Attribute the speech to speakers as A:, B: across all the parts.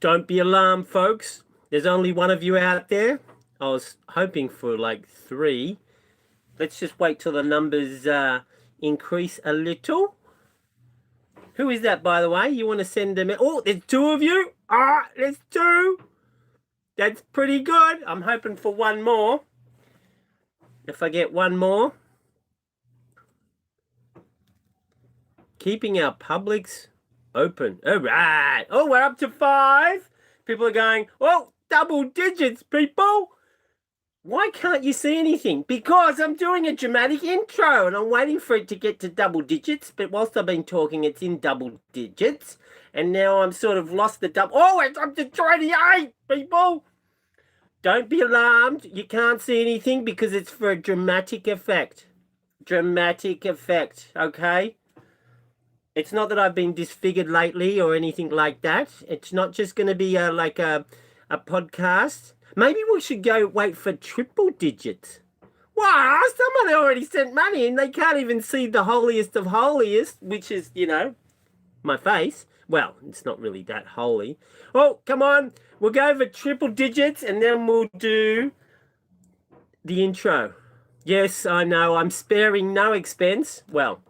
A: Don't be alarmed, folks. There's only one of you out there. I was hoping for like 3. Let's just wait till the numbers increase a little. Who is that, by the way? You want to send them? Oh, there's 2 of you. Ah, there's 2. That's pretty good. I'm hoping for 1 more. If I get 1 more. Keeping our publics open. All right. Oh, we're up to 5. People are going, oh, double digits, people. Why can't you see anything? Because I'm doing a dramatic intro and I'm waiting for it to get to double digits. But whilst I've been talking, it's in double digits. And now I'm sort of lost the double. Oh, it's up to 28, people. Don't be alarmed. You can't see anything because it's for a dramatic effect. Dramatic effect, okay? It's not that I've been disfigured lately or anything like that. It's not just going to be like a podcast. Maybe we should go wait for triple digits. Wow, someone already sent money and they can't even see the holiest of holiest, which is, you know, my face. Well, it's not really that holy. Oh, come on. We'll go for triple digits and then we'll do the intro. Yes, I know. I'm sparing no expense. Well,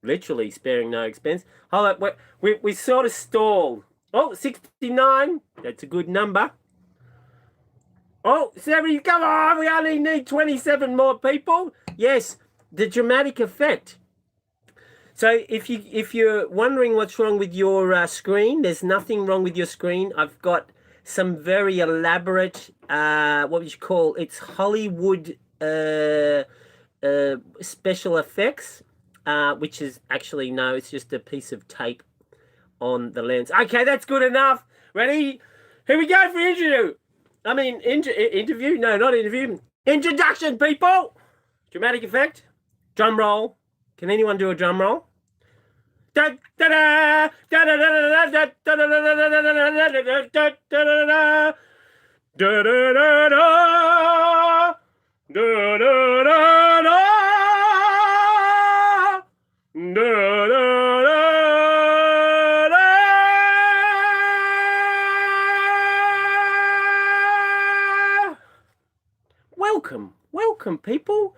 A: literally sparing no expense. Hold up. We sort of stalled. Oh, 69. That's a good number. Oh, 70. Come on. We only need 27 more people. Yes, the dramatic effect. So if you're wondering what's wrong with your screen, there's nothing wrong with your screen. I've got some very elaborate, what would you call, it's Hollywood special effects, which is actually, no, it's just a piece of tape on the lens. Okay, that's good enough. Ready? Here we go for interview. I mean, interview? No, not interview. Introduction, people. Dramatic effect. Drum roll. Can anyone do a drum roll? Da da da da da da da da Welcome, people.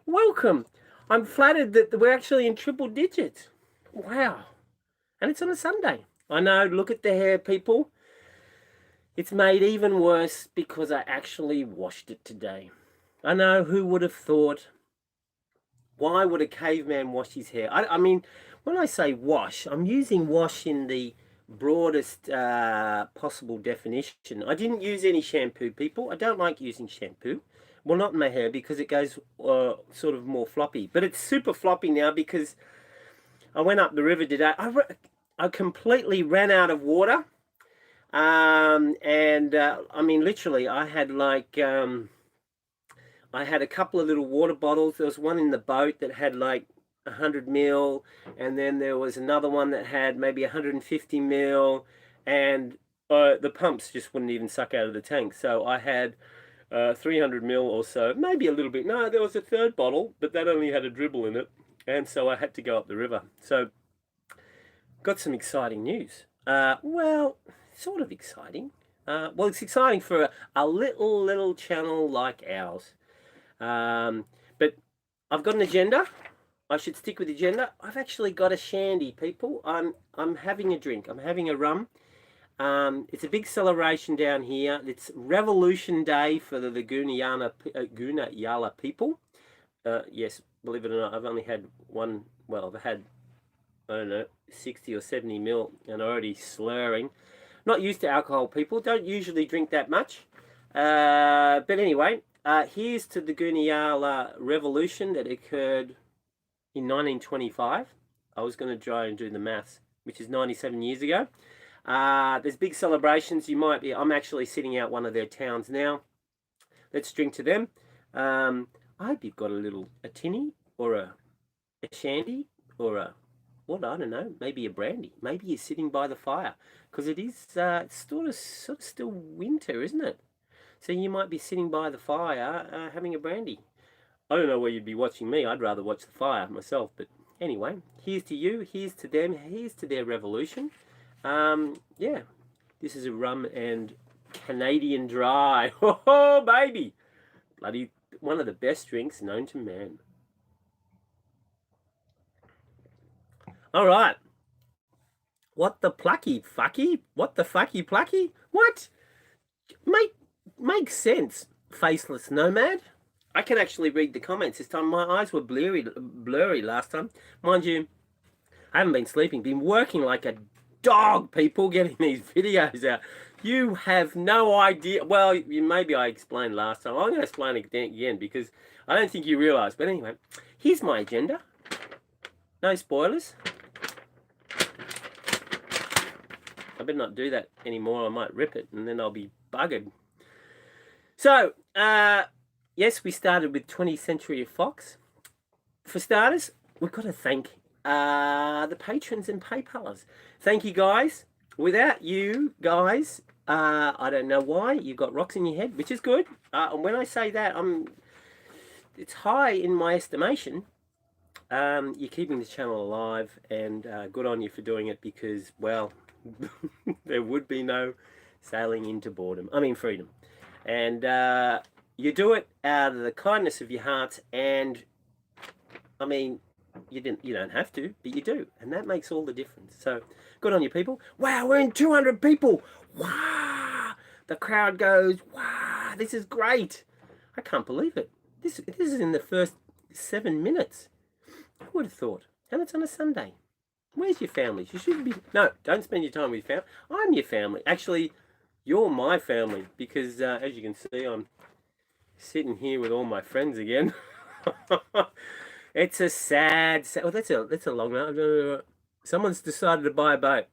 A: Welcome. I'm flattered that we're actually in triple digits. Wow. And it's on a Sunday. I know, look at the hair, people. It's made even worse because I actually washed it today. I know, who would have thought? Why would a caveman wash his hair? I mean, when I say wash, I'm using wash in the broadest possible definition. I didn't use any shampoo, people. I don't like using shampoo. Well, not in my hair because it goes sort of more floppy. But it's super floppy now because I went up the river today. I completely ran out of water. I mean, literally, I had like, I had a couple of little water bottles. There was one in the boat that had like 100 ml. And then there was another one that had maybe 150 ml. And the pumps just wouldn't even suck out of the tank. So I had 300 ml or so, maybe a little bit. No, there was a third bottle, but that only had a dribble in it. And so I had to go up the river. So got some exciting news. Well, sort of exciting. Well, it's exciting for a little channel like ours. But I've got an agenda. I should stick with the agenda. I've actually got a shandy, people. I'm having a drink. I'm having a rum. It's a big celebration down here. It's Revolution Day for the Guna Yala people. Yes, believe it or not, I've only had one. Well, I've had, I don't know, 60 or 70 ml and already slurring. Not used to alcohol, people. Don't usually drink that much. But anyway, here's to the Guna Revolution that occurred in 1925. I was going to try and do the maths, which is 97 years ago. There's big celebrations. You might be. I'm actually sitting out one of their towns now. Let's drink to them. I hope you've got a tinny or a shandy or a, what, I don't know, maybe a brandy. Maybe you're sitting by the fire because it is it's sort of still winter, isn't it? So you might be sitting by the fire having a brandy. I don't know where you'd be watching me. I'd rather watch the fire myself. But anyway, here's to you. Here's to them. Here's to their revolution. Yeah, This is a rum and Canadian dry. Oh, baby. Bloody one of the best drinks known to man. All right. What the plucky fucky? What the fucky plucky? What? Makes sense, faceless nomad. I can actually read the comments this time. My eyes were blurry last time. Mind you, I haven't been sleeping, been working like a dog, people, getting these videos out. You have no idea. Well, maybe I explained last time. I'm going to explain it again because I don't think you realise. But anyway, here's my agenda. No spoilers. I better not do that anymore. I might rip it and then I'll be buggered. So, yes, we started with 20th Century Fox. For starters, we've got to thank the patrons and PayPalers. Thank you, guys. Without you guys, I don't know why. You've got rocks in your head, which is good. And when I say that, it's high in my estimation. You're keeping the channel alive, and good on you for doing it because, well, there would be no sailing into freedom. And you do it out of the kindness of your heart, and I mean, you don't have to, but you do, and that makes all the difference. So good on you, people. Wow, we're in 200 people. Wow, the crowd goes, wow, this is great. I can't believe it. This is in the first 7 minutes. Who would have thought? And it's on a Sunday. Where's your family? You should be... No, don't spend your time with your family. I'm your family. Actually, you're my family because, as you can see, I'm sitting here with all my friends again. It's a sad... Oh, that's a long note. Someone's decided to buy a boat.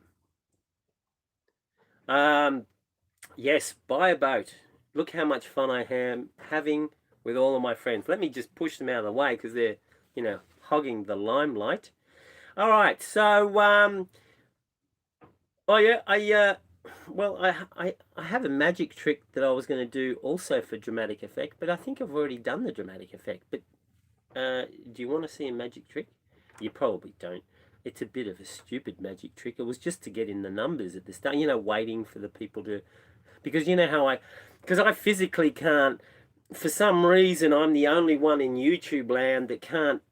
A: Yes, buy a boat. Look how much fun I am having with all of my friends. Let me just push them out of the way because they're, hogging the limelight. All right, so oh yeah, I have a magic trick that I was going to do also for dramatic effect, but I think I've already done the dramatic effect. But do you want to see a magic trick? You probably don't. It's a bit of a stupid magic trick. It was just to get in the numbers at the start, waiting for the people to, because because I physically can't, for some reason, I'm the only one in YouTube land that can't,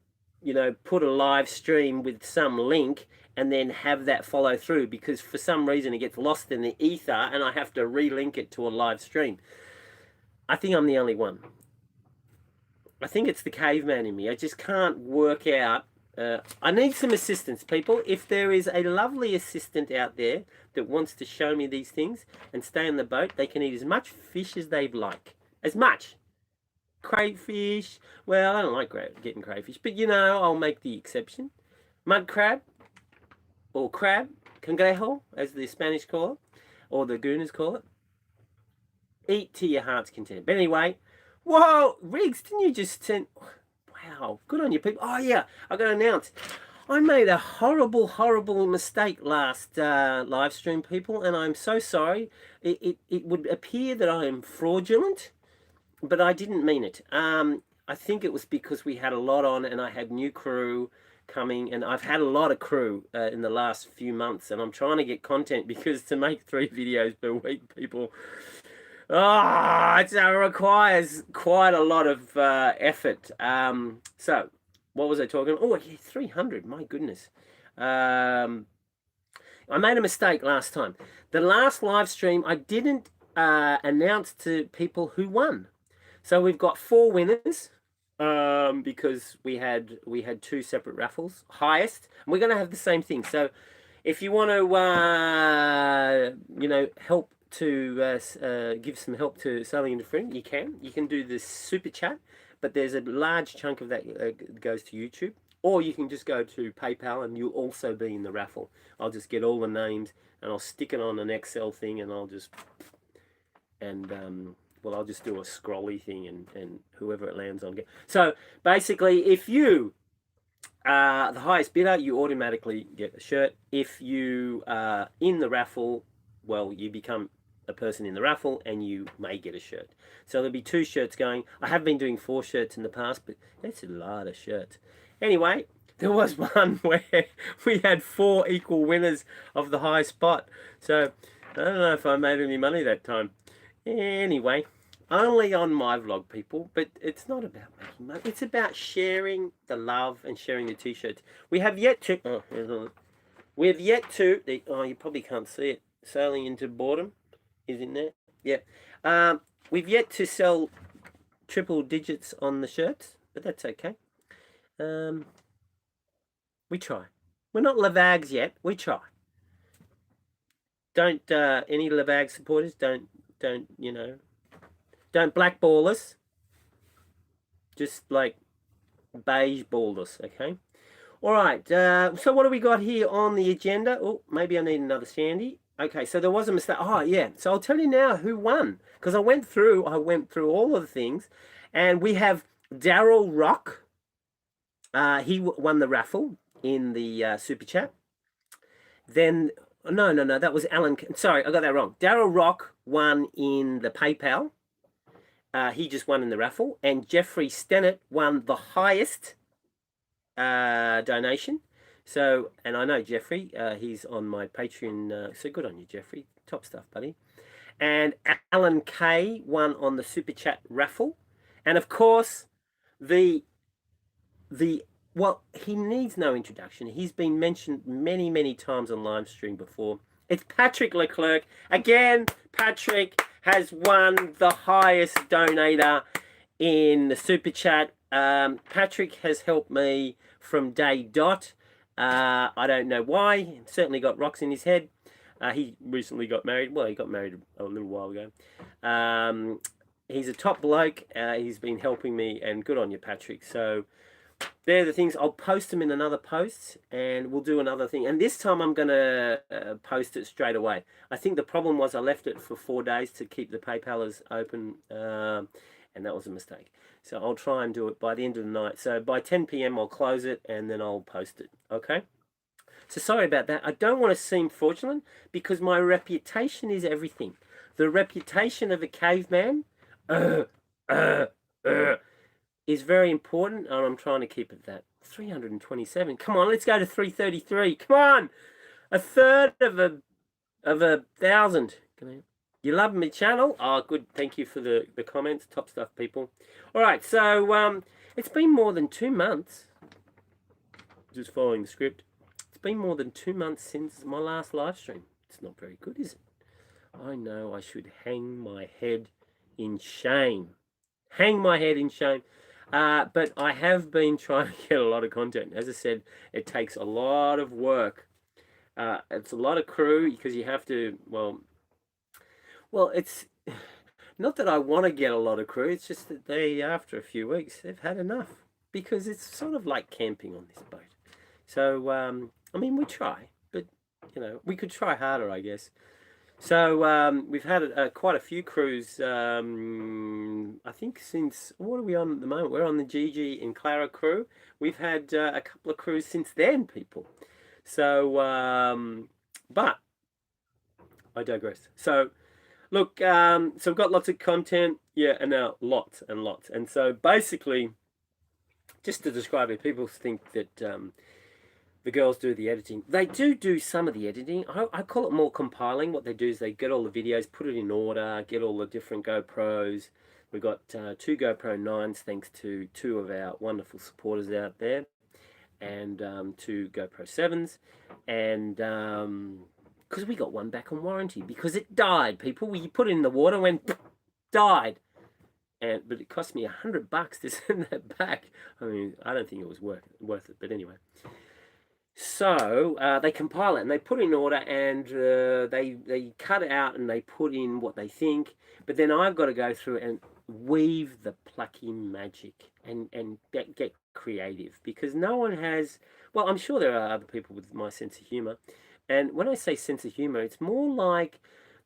A: put a live stream with some link and then have that follow through, because for some reason it gets lost in the ether and I have to relink it to a live stream. I think I'm the only one. I think it's the caveman in me. I just can't work out. I need some assistance, people. If there is a lovely assistant out there that wants to show me these things and stay on the boat, they can eat as much fish as they like. As much. Crayfish. Well, I don't like getting crayfish, but I'll make the exception. Mud crab, or crab, cangrejo, as the Spanish call it, or the Gooners call it. Eat to your heart's content. But anyway, whoa, Riggs, didn't you just send... Wow, good on you, people. Oh, yeah, I got to announce. I made a horrible mistake last live stream, people, and I'm so sorry. It would appear that I am fraudulent, but I didn't mean it. I think it was because we had a lot on and I had new crew coming, and I've had a lot of crew in the last few months, and I'm trying to get content because to make 3 videos per week, people, it requires quite a lot of effort. So what was I talking about? Oh, yeah, 300, my goodness. I made a mistake last time. The last live stream, I didn't announce to people who won. So we've got 4 winners because we had 2 separate raffles, highest, and we're going to have the same thing. So if you want to, help to give some help to Sailing into Freedom, you can do the super chat, but there's a large chunk of that goes to YouTube, or you can just go to PayPal and you'll also be in the raffle. I'll just get all the names and I'll stick it on an Excel thing, and I'll just I'll just do a scrolly thing, and whoever it lands on. So basically, if you are the highest bidder, you automatically get a shirt. If you are in the raffle, well, you become a person in the raffle and you may get a shirt. So there'll be 2 shirts going. I have been doing 4 shirts in the past, but that's a lot of shirts. Anyway, there was one where we had 4 equal winners of the high spot. So I don't know if I made any money that time. Anyway, only on my vlog, people. But it's not about making money. It's about sharing the love and sharing the t-shirts. We have yet to. We have yet to. Oh, you probably can't see it. Sailing into boredom is in there. Yeah. We've yet to sell triple digits on the shirts, but that's okay. We try. We're not Lavags yet. We try. Don't any Lavag supporters don't don't blackball us. Just like beige ball us, okay? All right. So what do we got here on the agenda? Oh, maybe I need another Sandy. Okay, so there was a mistake. Oh yeah. So I'll tell you now who won because I went through all of the things, and we have Daryl Rock. He won the raffle in the super chat. Then no, that was Alan. Sorry, I got that wrong. Daryl Rock won in the PayPal. He just won in the raffle, and Jeffrey Stennett won the highest donation. So, and I know Jeffrey, he's on my Patreon. So good on you, Jeffrey. Top stuff, buddy. And Alan K won on the super chat raffle, and of course, well, he needs no introduction. He's been mentioned many, many times on live stream before. It's Patrick Leclerc. Again, Patrick has won the highest donator in the super chat. Patrick has helped me from day dot. I don't know why. He certainly got rocks in his head. He recently got married. Well, he got married a little while ago. He's a top bloke. He's been helping me, and good on you, Patrick. So they're the things. I'll post them in another post, and we'll do another thing. And this time I'm going to post it straight away. I think the problem was I left it for 4 days to keep the PayPalers open, and that was a mistake. So I'll try and do it by the end of the night. So by 10 p.m. I'll close it, and then I'll post it. Okay? So sorry about that. I don't want to seem fraudulent because my reputation is everything. The reputation of a caveman is very important, and I'm trying to keep it that. 327. Come on, let's go to 333. Come on, a third of a 1,000. You love my channel? Oh, good. Thank you for the comments. Top stuff, people. All right, so it's been more than 2 months. Just following the script. It's been more than 2 months since my last live stream. It's not very good, is it? I know I should hang my head in shame. Hang my head in shame. But I have been trying to get a lot of content. As I said, it takes a lot of work. It's a lot of crew because you have to, well, it's not that I want to get a lot of crew. It's just that after a few weeks, they've had enough because it's sort of like camping on this boat. So, I mean, we try, but, we could try harder, I guess. So we've had quite a few crews, I think since, what are we on at the moment? We're on the Gigi and Clara crew. We've had a couple of crews since then, people. So, but I digress. So, look, so we've got lots of content, yeah, and now lots and lots. And so basically, just to describe it, people think that the girls do the editing. They do some of the editing. I call it more compiling. What they do is they get all the videos, put it in order, get all the different GoPros. We've got 2 GoPro 9s, thanks to 2 of our wonderful supporters out there, and 2 GoPro 7s. And because we got one back on warranty because it died, people. We put it in the water, went died. But it cost me $100 to send that back. I mean, I don't think it was worth it, but anyway. So they compile it and they put it in order, and they cut it out and they put in what they think. But then I've got to go through and weave the plucky magic and get creative, because no one has. Well, I'm sure there are other people with my sense of humor, and when I say sense of humor, it's more like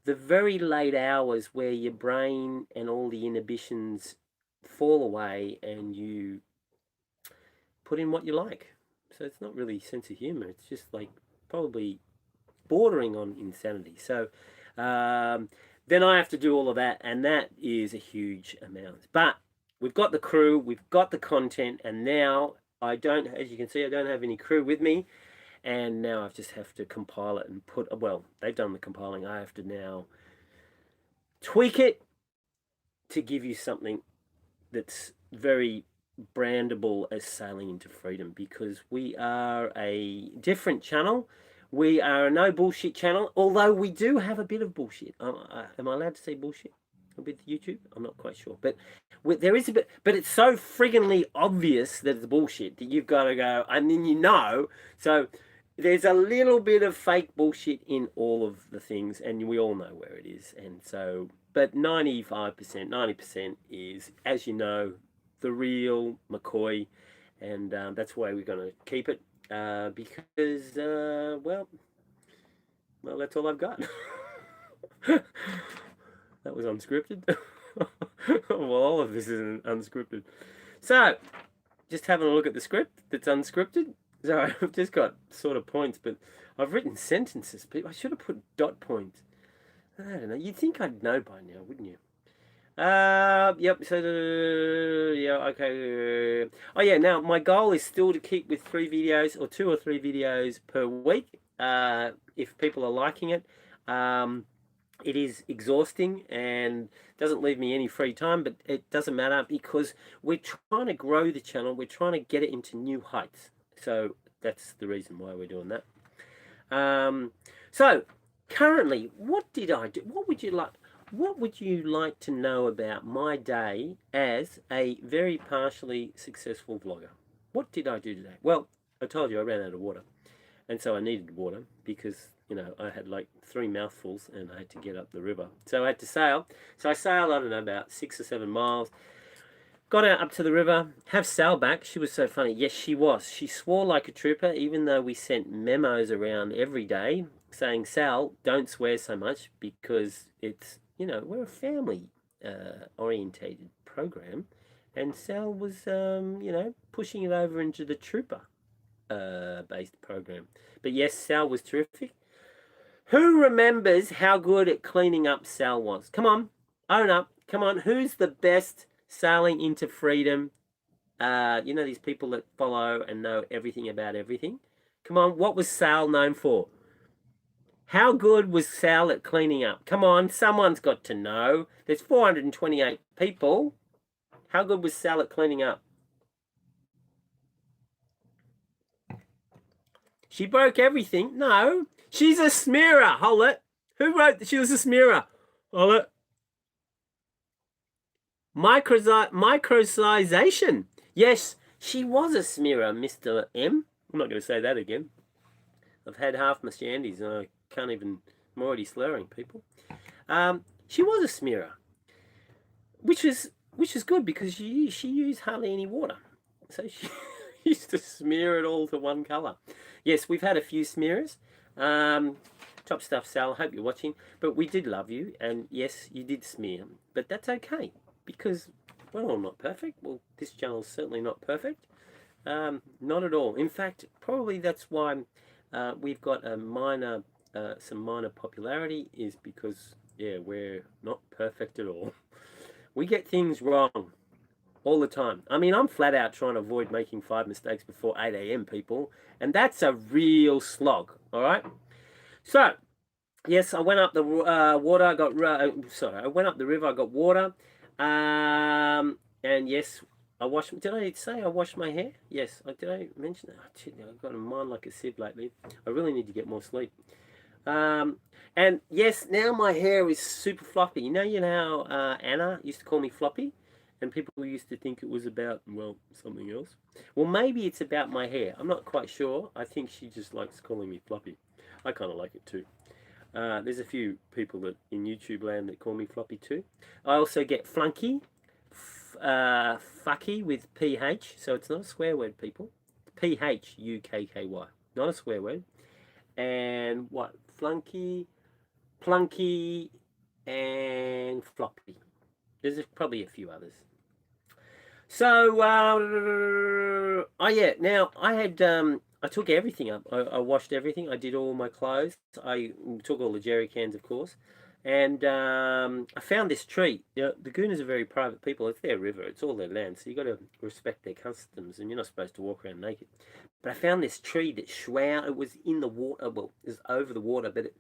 A: the very late hours where your brain and all the inhibitions fall away and you put in what you like. So it's not really sense of humor. It's just like probably bordering on insanity. So then I have to do all of that, and that is a huge amount. But we've got the crew, we've got the content, and now I don't, as you can see, I don't have any crew with me. and now I just have to compile it and well, they've done the compiling. I have to now tweak it to give you something that's very brandable as Sailing into Freedom, because we are a different channel. We are a no bullshit channel, although we do have a bit of bullshit. Am I allowed to say bullshit with YouTube? I'm not quite sure, but there is a bit. But it's so friggingly obvious that it's bullshit that you've got to go, and then So there's a little bit of fake bullshit in all of the things, and we all know where it is. And so, but 95%, 90% is, as you know, the real McCoy, and that's why we're going to keep it, because well, that's all I've got. That was unscripted. Well, all of this is unscripted. So, just having a look at the script that's unscripted. So I've just got sort of points, but I've written sentences. But I should have put dot points. I don't know. You'd think I'd know by now, wouldn't you? Yep. So, yeah. Okay. Oh, yeah. Now my goal is still to keep with 3 videos or 2 or 3 videos per week. If people are liking it, it is exhausting and doesn't leave me any free time, but it doesn't matter because we're trying to grow the channel. We're trying to get it into new heights. So that's the reason why we're doing that. So currently, what did I do? What would you like to know about my day as a very partially successful vlogger? What did I do today? Well, I told you I ran out of water. And so I needed water because, I had like 3 mouthfuls and I had to get up the river. So I had to sail. So I sailed, I don't know, about 6 or 7 miles. Got out up to the river, have Sal back. She was so funny. Yes, she was. She swore like a trooper, even though we sent memos around every day saying, Sal, don't swear so much because it's, we're a family orientated program. And Sal was, pushing it over into the trooper based program. But yes, Sal was terrific. Who remembers how good at cleaning up Sal was? Come on, own up. Come on, who's the best Sailing into Freedom? These people that follow and know everything about everything. Come on, what was Sal known for? How good was Sal at cleaning up? Come on, someone's got to know. There's 428 people. How good was Sal at cleaning up? She broke everything. No, she's a smearer. Hold it. Who wrote that she was a smearer? Hold it. Microsization. Yes, she was a smearer, Mr. M. I'm not going to say that again. I've had half my shandies and I can't even... I'm already slurring, people. She was a smearer, which is good because she used hardly any water. So she used to smear it all to one colour. Yes, we've had a few smearers. Top stuff, Sal. Hope you're watching. But we did love you, and yes, you did smear. But that's okay, because we're all not perfect. Well, this channel's certainly not perfect. Not at all. In fact, probably that's why we've got a some minor popularity, is because, yeah, we're not perfect at all. We get things wrong all the time. I mean, I'm flat out trying to avoid making 5 mistakes before 8 a.m., people. And that's a real slog, all right? So, yes, I went up the water. I went up the river. I got water. And yes, I washed... Did I say I washed my hair? Yes. Did I mention that? I've got a mind like a sieve lately. I really need to get more sleep. And yes, now my hair is super floppy. You know how Anna used to call me floppy? And people used to think it was about, well, something else. Well, maybe it's about my hair. I'm not quite sure. I think she just likes calling me floppy. I kind of like it too. There's a few people that in YouTube land that call me floppy too. I also get flunky, fucky with PH. So it's not a swear word, people. PHUKKY. Not a swear word. And what? Flunky, plunky, and floppy. There's probably a few others. So, oh yeah, now I had, I took everything up. I washed everything. I did all my clothes. I took all the jerry cans, of course. And I found this tree. You know, the Gooners are very private people. It's their river. It's all their land. So you got to respect their customs, and you're not supposed to walk around naked. But I found this tree that it was in the water. Well, it was over the water, but it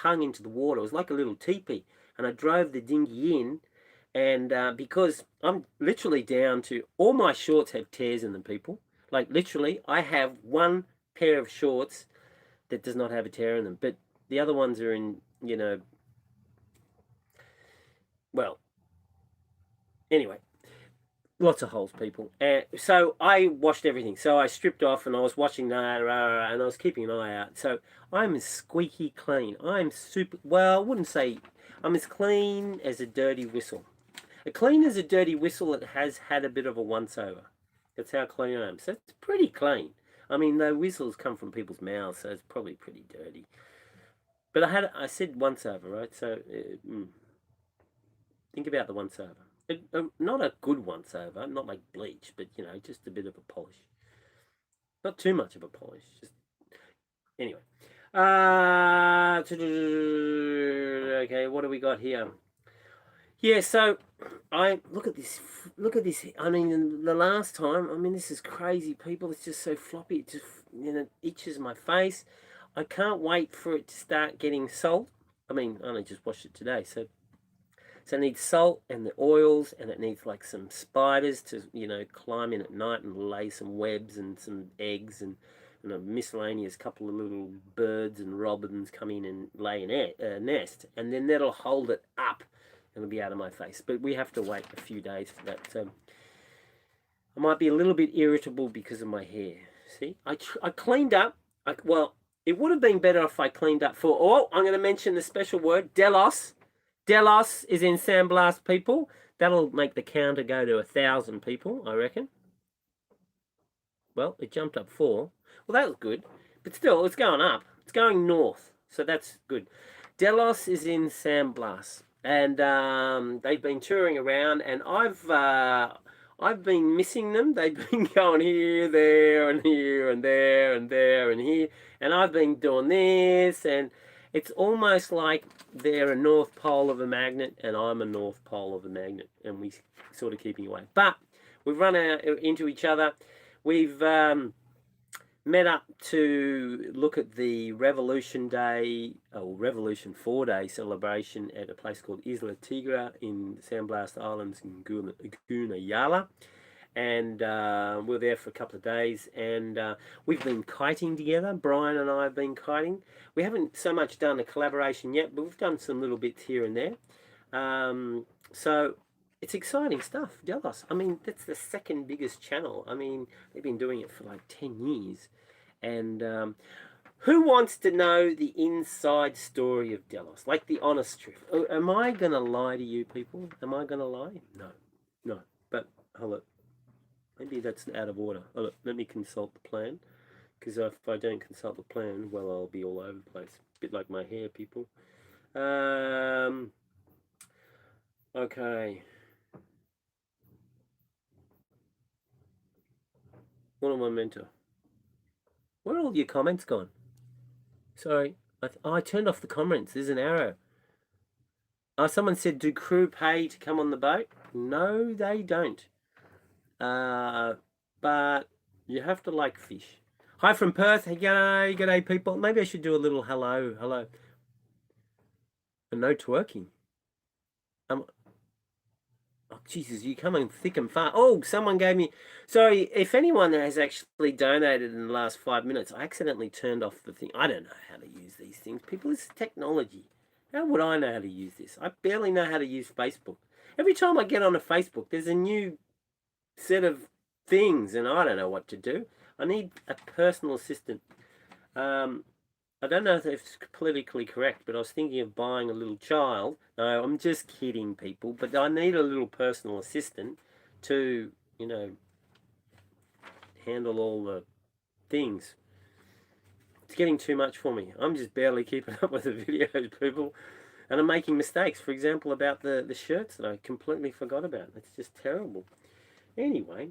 A: hung into the water. It was like a little teepee. And I drove the dinghy in, and because I'm literally down to all my shorts have tears in them, people. Like literally, I have one pair of shorts that does not have a tear in them, but the other ones are in, well, anyway, lots of holes, people. So I washed everything. So I stripped off and I was washing that, and I was keeping an eye out. So I'm squeaky clean. I'm super, well, I wouldn't say I'm as clean as a dirty whistle. As clean as a dirty whistle that has had a bit of a once over. That's how clean I am. So it's pretty clean. I mean, the whistles come from people's mouths, so it's probably pretty dirty. But I said once over, right? So think about the once over. Not a good once over, not like bleach, but just a bit of a polish. Not too much of a polish. Just anyway. Okay, what do we got here? Yeah, so I look at this. Look at this. I mean, the last time. I mean, this is crazy, people. It's just so floppy. It just itches my face. I can't wait for it to start getting salt. I mean, I only just washed it today, so it needs salt and the oils, and it needs like some spiders to climb in at night and lay some webs and some eggs and a miscellaneous couple of little birds and robins come in and lay a nest, and then that'll hold it up and it'll be out of my face. But we have to wait a few days for that. So I might be a little bit irritable because of my hair. See, I cleaned up. Well, it would have been better if I cleaned up for. Oh, I'm going to mention the special word, Delos. Delos is in Sandblast, people. That'll make the counter go to 1,000 people, I reckon. Well, it jumped up 4. Well, that was good. But still, it's going up. It's going north. So that's good. Delos is in Sandblast. And they've been touring around, and I've been missing them. They've been going here, there, and here, and there, and there, and here. And I've been doing this, and it's almost like they're a north pole of a magnet, and I'm a north pole of a magnet, and we sort of keeping away. But we've run into each other. We've met up to look at the Revolution Day, or Revolution 4-day celebration at a place called Isla Tigra in Sandblast Islands in Gunayala. And we're there for a couple of days, and we've been kiting together. Brian and I have been kiting. We haven't so much done a collaboration yet, but we've done some little bits here and there. So it's exciting stuff, Delos. I mean, that's the second biggest channel. I mean, they've been doing it for like 10 years. And who wants to know the inside story of Delos? Like the honest truth. Am I going to lie to you people? Am I going to lie? No. But hold up. Maybe that's out of order. Oh, look, let me consult the plan. Because if I don't consult the plan, well, I'll be all over the place. A bit like my hair, people. Okay. What am I meant to? Where are all your comments gone? Sorry. I turned off the comments. There's an arrow. Someone said, do crew pay to come on the boat? No, they don't. But you have to like fish. Hi from Perth. Hey, g'day people. Maybe I should do a little hello. And no twerking. Oh, Jesus, you coming thick and fast. Oh, someone gave me... Sorry, if anyone has actually donated in the last 5 minutes, I accidentally turned off the thing. I don't know how to use these things. People, this is technology. How would I know how to use this? I barely know how to use Facebook. Every time I get on a Facebook, there's a new set of things, and I don't know what to do. I need a personal assistant. I don't know if it's politically correct, but I was thinking of buying a little child. No, I'm just kidding, people. But I need a little personal assistant to, handle all the things. It's getting too much for me. I'm just barely keeping up with the videos, people. And I'm making mistakes, for example, about the shirts that I completely forgot about. It's just terrible. Anyway,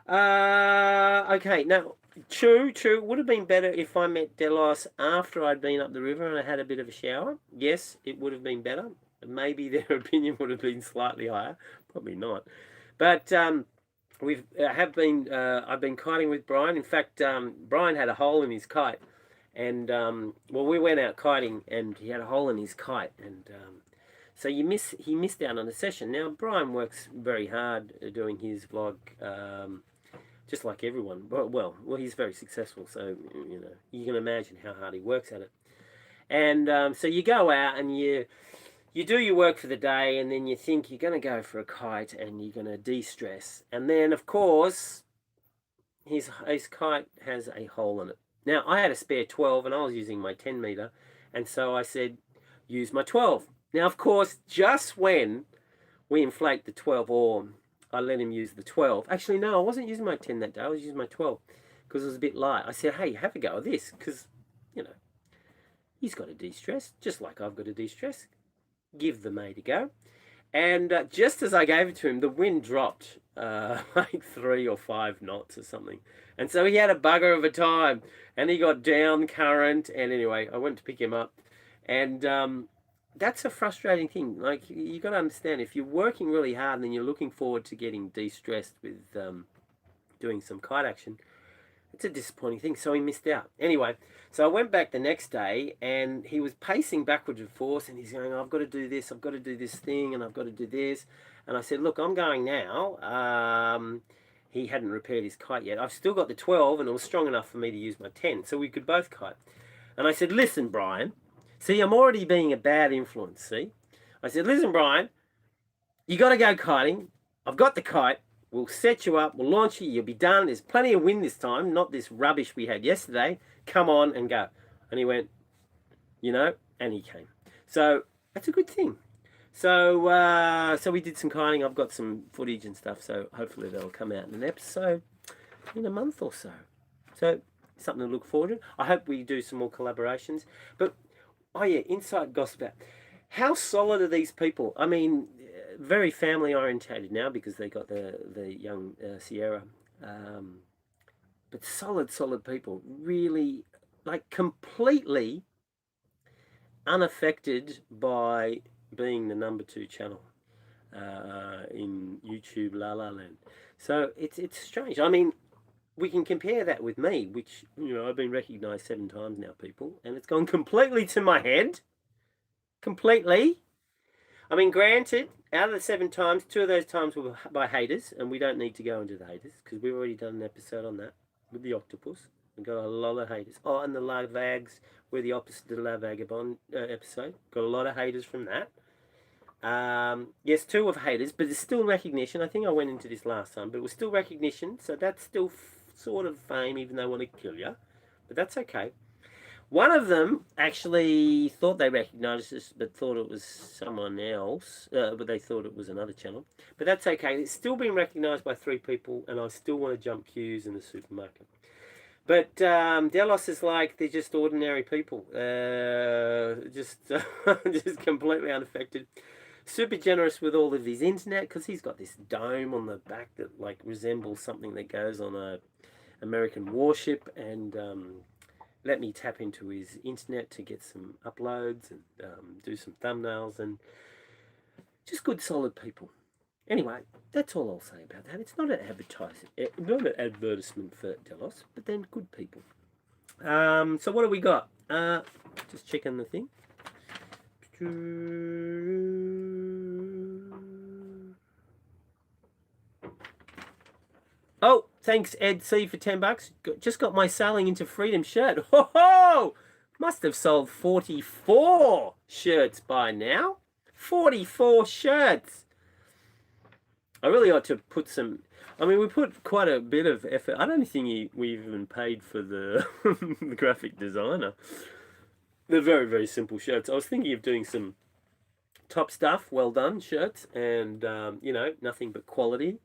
A: okay, now, true, would have been better if I met Delos after I'd been up the river and I had a bit of a shower. Yes, it would have been better. maybe their opinion would have been slightly higher. Probably not. But I've been kiting with Brian. In fact, Brian had a hole in his kite, and well, we went out kiting, and he had a hole in his kite, and so he missed out on a session. Now Brian works very hard doing his vlog, just like everyone. Well, he's very successful, so you can imagine how hard he works at it. And so you go out and you do your work for the day, and then you think you're going to go for a kite and you're going to de-stress. And then, of course, his kite has a hole in it. Now, I had a spare 12 and I was using my 10 meter. And so I said, use my 12. Now, of course, just when we inflate the 12, or I let him use the 12. Actually, no, I wasn't using my 10 that day. I was using my 12 because it was a bit light. I said, hey, have a go at this because, he's got to de-stress just like I've got to de-stress. Give the mate a go. And just as I gave it to him, the wind dropped like 3 or 5 knots or something. And so he had a bugger of a time, and he got down current. And anyway, I went to pick him up. And that's a frustrating thing. Like, you got to understand, if you're working really hard and then you're looking forward to getting de-stressed with doing some kite action, it's a disappointing thing. So he missed out. Anyway, so I went back the next day, and he was pacing backwards and forwards, and he's going, I've got to do this, I've got to do this thing, and I've got to do this. And I said, look, I'm going now. He hadn't repaired his kite yet. I've still got the 12, and it was strong enough for me to use my 10, so we could both kite. And I said, listen, Brian, see, I'm already being a bad influence, see? I said, listen, Brian, you got to go kiting. I've got the kite. We'll set you up. We'll launch you. You'll be done. There's plenty of wind this time, not this rubbish we had yesterday. Come on and go. And he went, and he came. So that's a good thing. So we did some kiting. I've got some footage and stuff, so hopefully that'll come out in an episode in a month or so. So something to look forward to. I hope we do some more collaborations. But, oh yeah, inside gossip. How solid are these people? I mean, very family orientated now because they got the young Sierra, but solid people, really, like, completely unaffected by being the #2 channel in YouTube La La Land. So it's strange. I mean, we can compare that with me, which I've been recognized 7 times now, people, and it's gone completely to my head. Completely. I mean, granted, out of the 7 times, 2 of those times were by haters, and we don't need to go into the haters because we've already done an episode on that with the octopus. We got a lot of haters. Oh, and the La Vags were the opposite of the La Vagabond episode. Got a lot of haters from that. Yes, 2 of haters, but it's still recognition. I think I went into this last time, but it was still recognition, so that's still sort of fame, even though they want to kill you. But that's okay. One of them actually thought they recognised us, but thought it was someone else. But they thought it was another channel. But that's okay. It's still been recognised by 3 people, and I still want to jump queues in the supermarket. But Delos is like, they're just ordinary people. Just completely unaffected. Super generous with all of his internet, because he's got this dome on the back that like resembles something that goes on a American warship, and let me tap into his internet to get some uploads and do some thumbnails, and just good solid people. Anyway, that's all I'll say about that. It's not an advertisement for Delos, but then good people. So what do we got? Just checking the thing. Oh, thanks Ed C for $10. Just got my Sailing into Freedom shirt. Ho ho! Must have sold 44 shirts by now. 44 shirts. I really ought to put some. I mean, we put quite a bit of effort. I don't think we even paid for the, the graphic designer. They're very, very simple shirts. I was thinking of doing some top stuff, well done shirts, and nothing but quality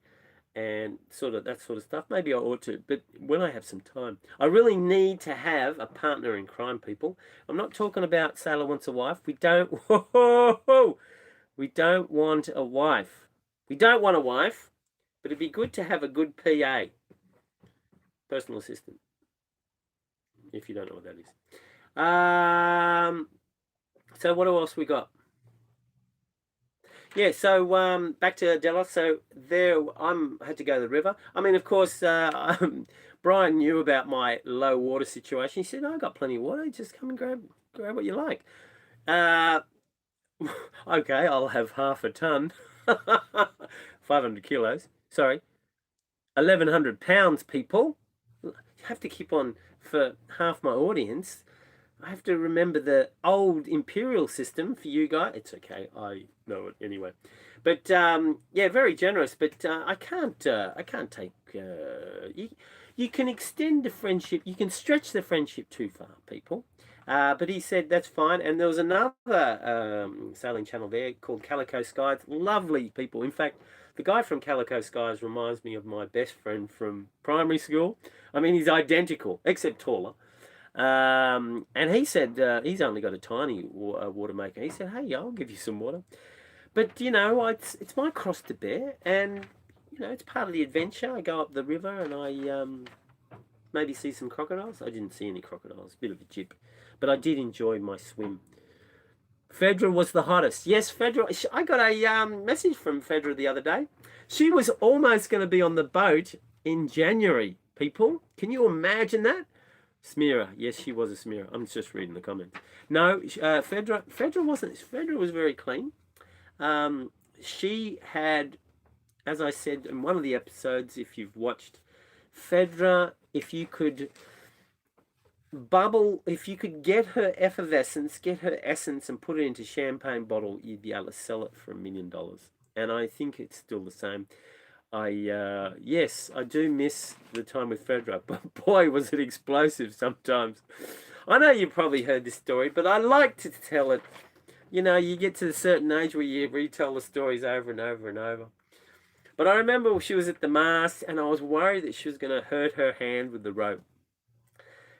A: and sort of that sort of stuff. Maybe I ought to, but when I have some time. I really need to have a partner in crime, people. I'm not talking about Sailor Wants a Wife. We don't. We don't want a wife. We don't want a wife, but it'd be good to have a good PA, personal assistant, if you don't know what that is. So what else we got? Yeah, so back to Delos. So there, had to go to the river. I mean, of course, Brian knew about my low water situation. He said, "I got plenty of water. Just come and grab what you like." Uh, okay, I'll have half a ton, 500 kilos. Sorry, 1,100 pounds. People, you have to keep on for half my audience. I have to remember the old imperial system for you guys. It's okay, I know it anyway. But yeah, very generous. But I can't. I can't take. You can extend the friendship. You can stretch the friendship too far, people. But he said that's fine. And there was another sailing channel there called Calico Skies. Lovely people. In fact, the guy from Calico Skies reminds me of my best friend from primary school. I mean, he's identical, except taller. And he said he's only got a tiny water maker. He said, "Hey, I'll give you some water." But you know, it's my cross to bear, and you know, it's part of the adventure. I go up the river and I maybe see some crocodiles. I didn't see any crocodiles. Bit of a jip, but I did enjoy my swim. Fedra was the hottest. Yes, Fedra. I got a message from Fedra the other day. She was almost going to be on the boat in January. People, can you imagine that? Smearer. Yes, she was a smearer. I'm just reading the comments. No, Fedra wasn't. Fedra was very clean. She had, as I said in one of the episodes, if you've watched, Fedra, if you could get her effervescence, get her essence and put it into champagne bottle, you'd be able to sell it for $1 million. And I think it's still the same. Yes, I do miss the time with Fedra, but boy, was it explosive sometimes. I know you probably heard this story, but I like to tell it. You know, you get to a certain age where you retell the stories over and over and over. But I remember she was at the mast, and I was worried that she was going to hurt her hand with the rope.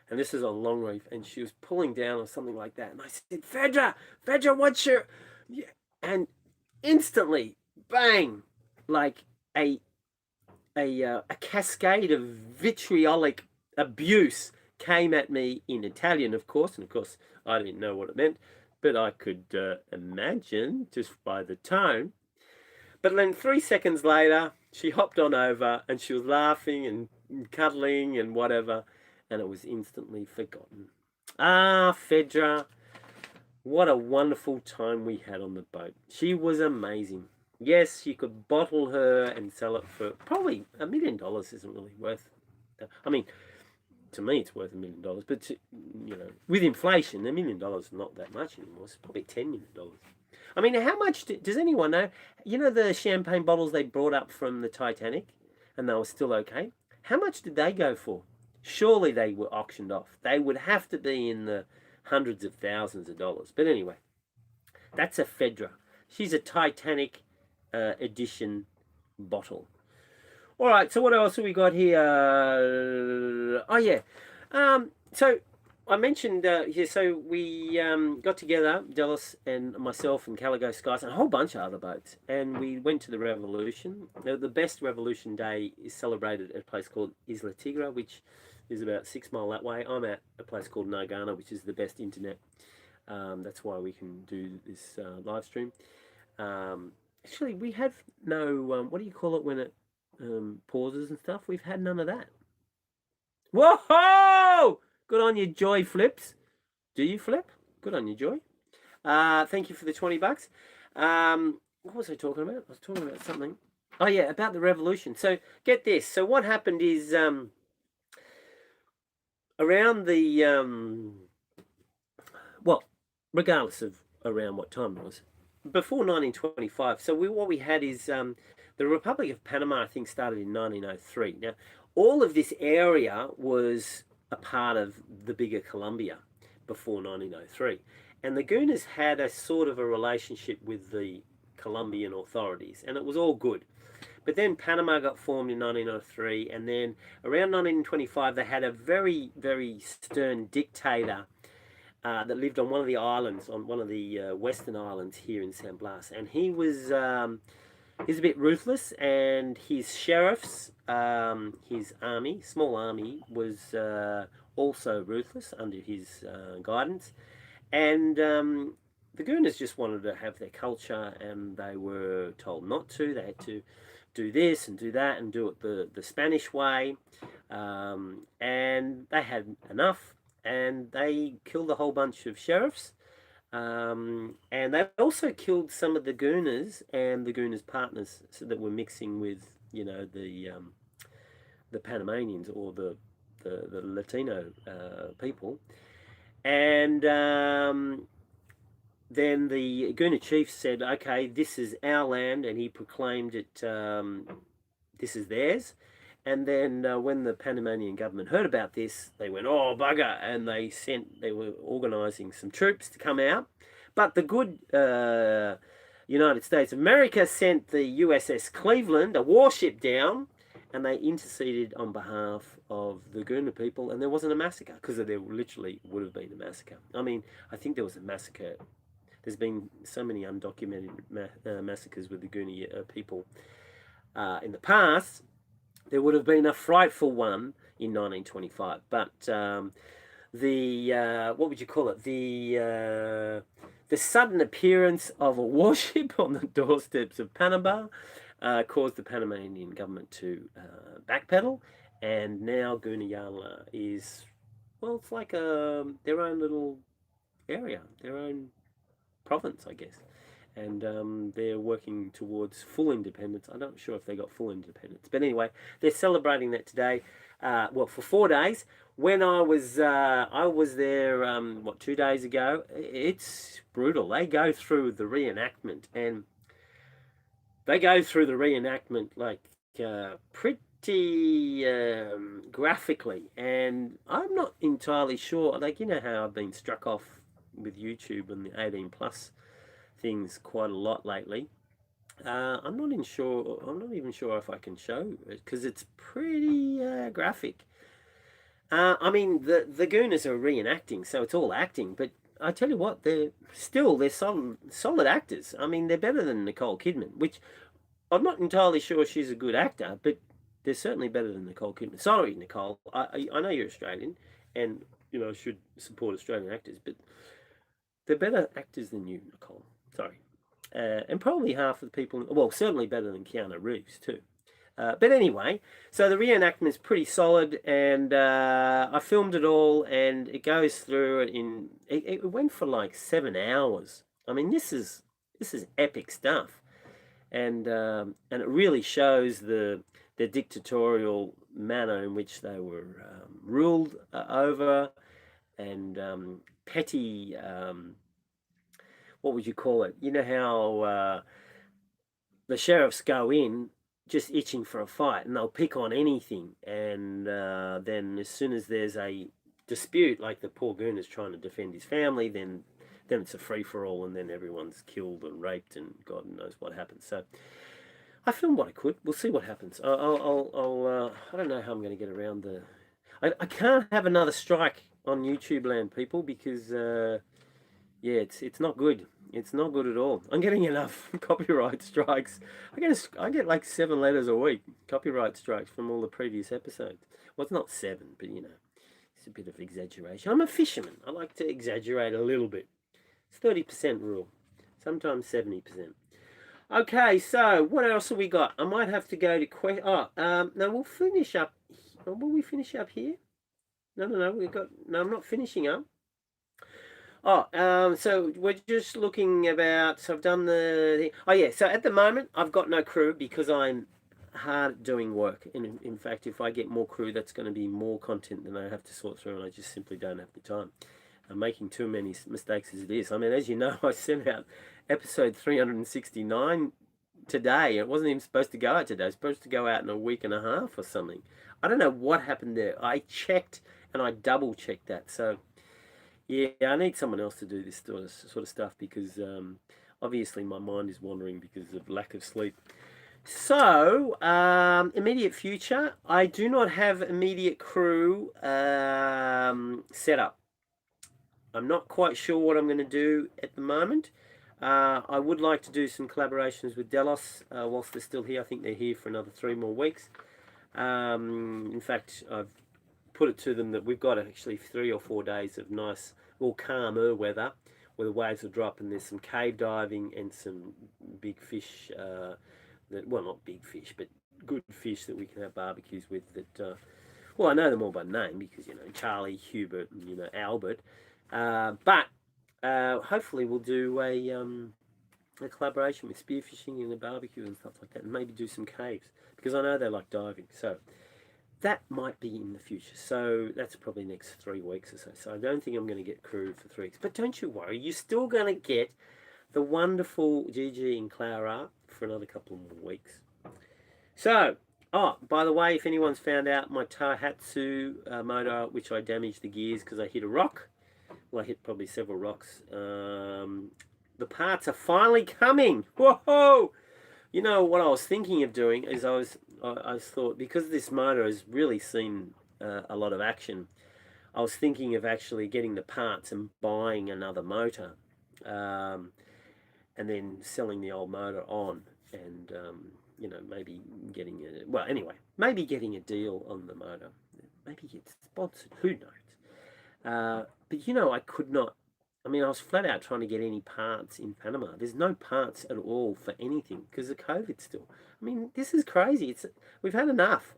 A: And this is on Long Reef, and she was pulling down or something like that. And I said, Fedra, what's your... Yeah. And instantly, bang, like a cascade of vitriolic abuse came at me in Italian, of course, and of course I didn't know what it meant, but I could imagine just by the tone. But then 3 seconds later, she hopped on over and she was laughing and cuddling and whatever, and it was instantly forgotten. Ah, Fedra, what a wonderful time we had on the boat. She was amazing. Yes, you could bottle her and sell it for probably $1 million. Isn't really worth. I mean, to me, it's worth $1 million. But you know, with inflation, $1 million is not that much anymore. It's probably $10 million. I mean, how much does anyone know? You know the champagne bottles they brought up from the Titanic, and they were still okay. How much did they go for? Surely they were auctioned off. They would have to be in the hundreds of thousands of dollars. But anyway, that's a Fedra. She's a Titanic edition bottle. All right, so what else have we got here? Oh yeah, so I mentioned yeah. So we got together, Delos and myself and Calico Skies and a whole bunch of other boats, and we went to the Revolution. The best Revolution Day is celebrated at a place called Isla Tigra, which is about 6 miles that way. I'm at a place called Nagana, which is the best internet. That's why we can do this live stream. Actually, we have no, what do you call it when it pauses and stuff? We've had none of that. Whoa! Good on you, Joy Flips. Do you flip? Good on you, Joy. Thank you for the $20. What was I talking about? I was talking about something. Oh, yeah, about the revolution. So, get this. So, what happened is around the, well, regardless of around what time it was, before 1925. So what we had is the Republic of Panama, I think, started in 1903. Now, all of this area was a part of the bigger Colombia before 1903. And the Gunas had a sort of a relationship with the Colombian authorities, and it was all good. But then Panama got formed in 1903, and then around 1925, they had a very, very stern dictator that lived on one of the islands, on one of the western islands here in San Blas, and he was he's a bit ruthless, and his sheriffs, his army, small army, was also ruthless under his guidance, and the Gooners just wanted to have their culture, and they were told not to. They had to do this and do that and do it the Spanish way, and they had enough, and they killed a whole bunch of sheriffs. And they also killed some of the Gooners and the Gooners' partners, so that were mixing with, the Panamanians, or the Latino people. And then the Gooner chief said, "Okay, this is our land," and he proclaimed it. This is theirs. And then when the Panamanian government heard about this, they went, "Oh bugger!" and they were organising some troops to come out. But the good United States of America sent the USS Cleveland, a warship, down, and they interceded on behalf of the Gooner people, and there wasn't a massacre, because there literally would have been a massacre. I mean, I think there was a massacre. There's been so many undocumented massacres with the Gooner people in the past. There would have been a frightful one in 1925, but what would you call it? The sudden appearance of a warship on the doorsteps of Panama caused the Panamanian government to backpedal, and now Gooniyala is, well, it's like their own little area, their own province, I guess. And they're working towards full independence. I'm not sure if they got full independence, but anyway, they're celebrating that today. Well, for 4 days. When I was there, 2 days ago. It's brutal. They go through the reenactment, and they go through the reenactment like pretty graphically, and I'm not entirely sure. Like, you know how I've been struck off with YouTube and the 18 plus things quite a lot lately. I'm not even sure if I can show it, because it's pretty graphic. I mean, the Gooners are reenacting, so it's all acting. But I tell you what, they're solid actors. I mean, they're better than Nicole Kidman, which I'm not entirely sure she's a good actor, but they're certainly better than Nicole Kidman. Sorry, Nicole. I know you're Australian, and should support Australian actors, but they're better actors than you, Nicole. Sorry. And probably half of the people, well, certainly better than Keanu Reeves too. But anyway, so the reenactment is pretty solid, and I filmed it all, and it goes through it went for like 7 hours. I mean, this is epic stuff, and it really shows the dictatorial manner in which they were ruled over, and petty. What would you call it? You know how the sheriffs go in just itching for a fight, and they'll pick on anything, and then as soon as there's a dispute, like the poor goon is trying to defend his family, then it's a free-for-all, and then everyone's killed and raped, and God knows what happens. So I filmed what I could. We'll see what happens. I don't know how I'm going to get around I can't have another strike on YouTube land, people, because yeah, it's not good. It's not good at all. I'm getting enough copyright strikes. I get like 7 letters a week, copyright strikes, from all the previous episodes. Well, it's not 7, but it's a bit of exaggeration. I'm a fisherman. I like to exaggerate a little bit. It's 30% rule, sometimes 70%. Okay, so what else have we got? I might have to go to no, we'll finish up. Will we finish up here? No. No, I'm not finishing up. So we're just looking about. So I've done so at the moment I've got no crew, because I'm hard at doing work. And in fact, if I get more crew, that's going to be more content than I have to sort through, and I just simply don't have the time. I'm making too many mistakes as it is. I mean, as you know, I sent out episode 369 today. It wasn't even supposed to go out today. It's supposed to go out in a week and a half or something. I don't know what happened there. I checked, and I double checked that. So yeah, I need someone else to do this sort of stuff, because obviously my mind is wandering because of lack of sleep. So, immediate future, I do not have immediate crew set up. I'm not quite sure what I'm going to do at the moment. I would like to do some collaborations with Delos whilst they're still here. I think they're here for another 3 more weeks. In fact, I've put it to them that we've got actually 3 or 4 days of nice, calmer weather, where the waves will drop, and there's some cave diving and some big fish. Well, not big fish, but good fish that we can have barbecues with. Well, I know them all by name because Charlie, Hubert, and Albert. But hopefully we'll do a collaboration with spearfishing and a barbecue and stuff like that, and maybe do some caves because I know they like diving. So that might be in the future. So that's probably next 3 weeks or so. So I don't think I'm going to get crew for 3 weeks. But don't you worry, you're still going to get the wonderful Gigi and Clara for another couple of more weeks. So, by the way, if anyone's found out my Tahatsu motor, which I damaged the gears because I hit a rock. Well, I hit probably several rocks. The parts are finally coming. Whoa! You know what I was thinking of doing is I thought, because this motor has really seen a lot of action, I was thinking of actually getting the parts and buying another motor, and then selling the old motor on, and maybe getting maybe getting a deal on the motor, maybe get sponsored. Who knows? But I could not. I mean, I was flat out trying to get any parts in Panama. There's no parts at all for anything because of COVID still. I mean, this is crazy. We've had enough.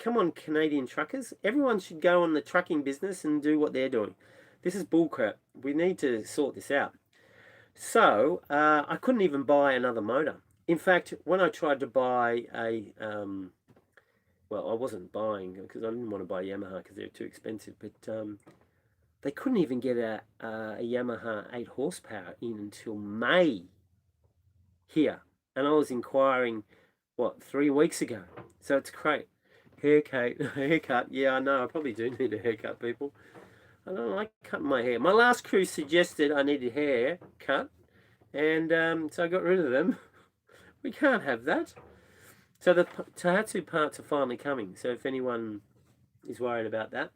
A: Come on, Canadian truckers. Everyone should go on the trucking business and do what they're doing. This is bullcrap. We need to sort this out. So, I couldn't even buy another motor. In fact, when I tried to buy well, I wasn't buying because I didn't want to buy Yamaha because they're too expensive, but they couldn't even get a Yamaha 8 horsepower in until May here. And I was inquiring, 3 weeks ago. So it's great. Haircut. Yeah, I know. I probably do need a haircut, people. I don't like cutting my hair. My last crew suggested I needed hair cut. And so I got rid of them. We can't have that. So the Tahatsu parts are finally coming. So if anyone is worried about that.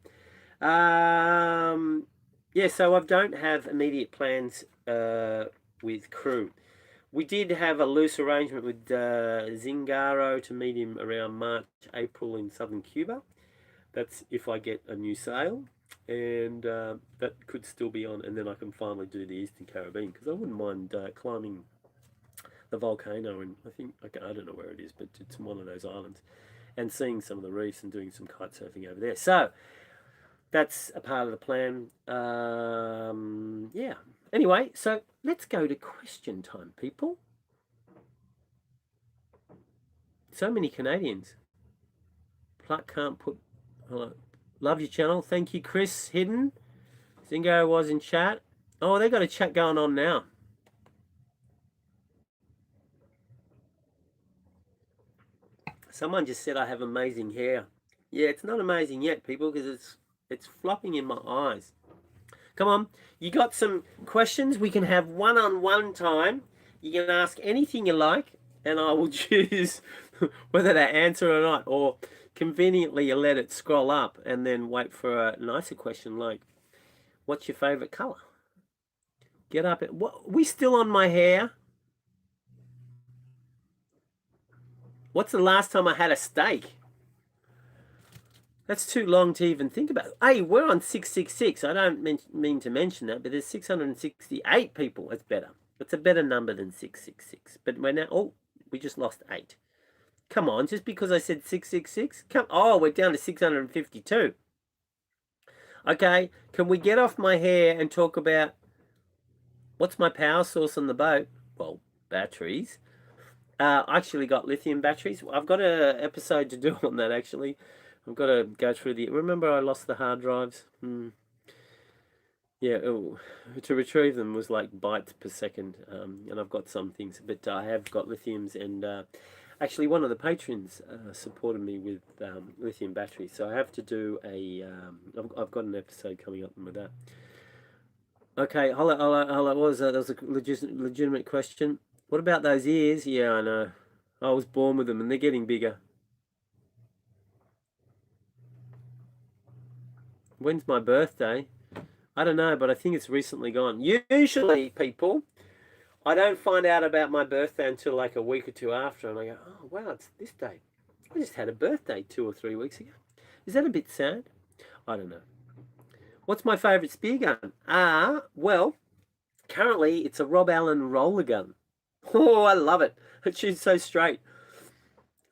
A: Yeah, so I don't have immediate plans with crew. We did have a loose arrangement with Zingaro to meet him around March, April in southern Cuba. That's if I get a new sail, and that could still be on, and then I can finally do the Eastern Caribbean because I wouldn't mind climbing the volcano, and I don't know where it is, but it's one of those islands, and seeing some of the reefs and doing some kite surfing over there. So that's a part of the plan. Yeah. Anyway, so let's go to question time, people. So many Canadians. Pluck can't put. Hello. Love your channel. Thank you, Chris Hidden. Zingo was in chat. Oh, they got a chat going on now. Someone just said I have amazing hair. Yeah, it's not amazing yet, people, because it's flopping in my eyes. Come on, you got some questions? We can have one-on-one time. You can ask anything you like, and I will choose whether to answer or not. Or conveniently, you let it scroll up and then wait for a nicer question like, what's your favorite color? Get up. We still on my hair? What's the last time I had a steak? That's too long to even think about. Hey, we're on 666. I don't mean to mention that, but there's 668 people. That's better. That's a better number than 666. But we're now, we just lost 8. Come on, just because I said 666? We're down to 652. Okay, can we get off my hair and talk about what's my power source on the boat? Well, batteries. I actually got lithium batteries. I've got an episode to do on that, actually. I've got to go through remember I lost the hard drives? Yeah, to retrieve them was like bytes per second, and I've got some things, but I have got lithiums, and actually one of the patrons supported me with lithium batteries, so I have to do I've got an episode coming up with that. Okay, hold on, what was that? That was a legitimate question. What about those ears? Yeah, I know. I was born with them, and they're getting bigger. When's my birthday? I don't know, but I think it's recently gone. Usually, people, I don't find out about my birthday until like a week or two after, and I go, oh, wow, it's this day. I just had a birthday 2 or 3 weeks ago. Is that a bit sad? I don't know. What's my favourite spear gun? Well, Currently, it's a Rob Allen roller gun. Oh, I love it. It shoots so straight.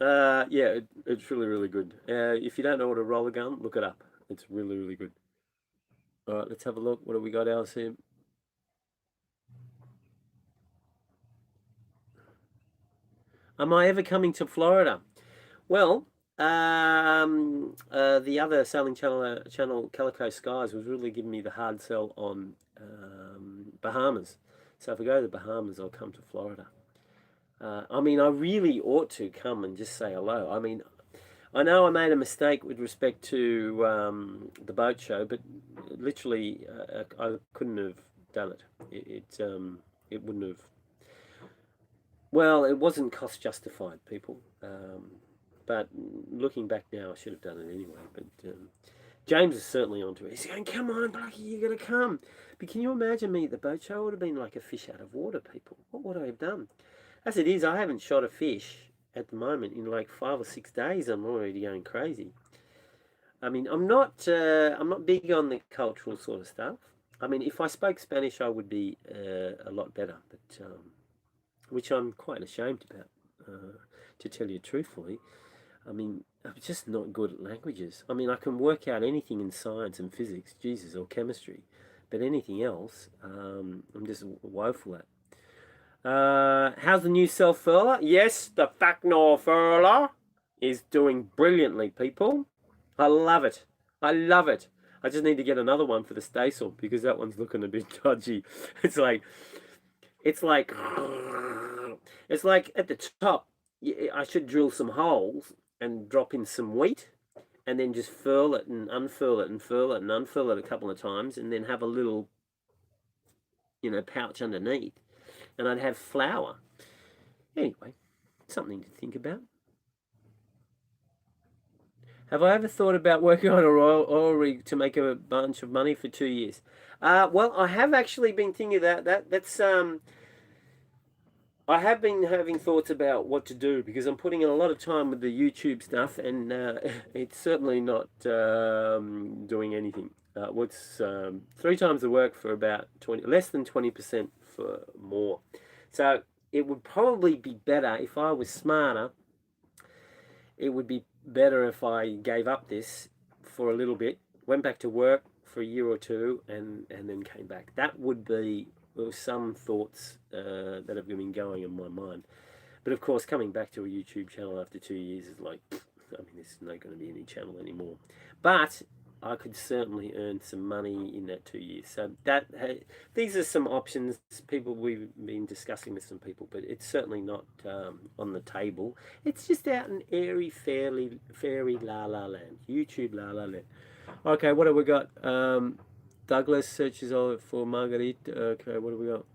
A: Yeah, it's really, really good. If you don't know what a roller gun, look it up. It's really, really good. All right, let's have a look. What have we got else here? Am I ever coming to Florida? Well, the other sailing channel Calico Skies was really giving me the hard sell on Bahamas. So if I go to the Bahamas, I'll come to Florida. I mean, I really ought to come and just say hello. I mean, I know I made a mistake with respect to the boat show, but literally, I couldn't have done it. It wouldn't have. Well, it wasn't cost justified, people. But looking back now, I should have done it anyway. But James is certainly onto it. He's going, "Come on, Blackie, you got to come." But can you imagine me at the boat show? I would have been like a fish out of water, people. What would I have done? As it is, I haven't shot a fish at the moment in like 5 or 6 days. I'm already going crazy. I mean, I'm not big on the cultural sort of stuff. I mean, if I spoke Spanish, I would be a lot better, but which I'm quite ashamed about, to tell you truthfully. I mean, I'm just not good at languages. I mean, I can work out anything in science and physics, Jesus, or chemistry, but anything else, I'm just woeful at. How's the new self furler? Yes, the Facnor furler is doing brilliantly, people. I love it. I love it. I just need to get another one for the staysail because that one's looking a bit dodgy. It's like, it's like, it's like at the top. I should drill some holes and drop in some wheat, and then just furl it and unfurl it and furl it and unfurl it a couple of times, and then have a little, pouch underneath, and I'd have flour. Anyway, something to think about. Have I ever thought about working on a oil rig to make a bunch of money for 2 years? Well, I have actually been thinking that's I have been having thoughts about what to do because I'm putting in a lot of time with the YouTube stuff, and it's certainly not doing anything. What's 3 times the work for about less than 20% for more. So it would probably be better if I was smarter. It would be better if I gave up this for a little bit, went back to work for a year or two, and then came back. That would be some thoughts that have been going in my mind. But of course, coming back to a YouTube channel after 2 years is like, I mean, there's not going to be any channel anymore. But I could certainly earn some money in that 2 years. So these are some options. We've been discussing with some people, but it's certainly not on the table. It's just out in airy, fairy la la land. YouTube la la land. Okay, what have we got? Douglas searches for Marguerite. Okay, what have we got?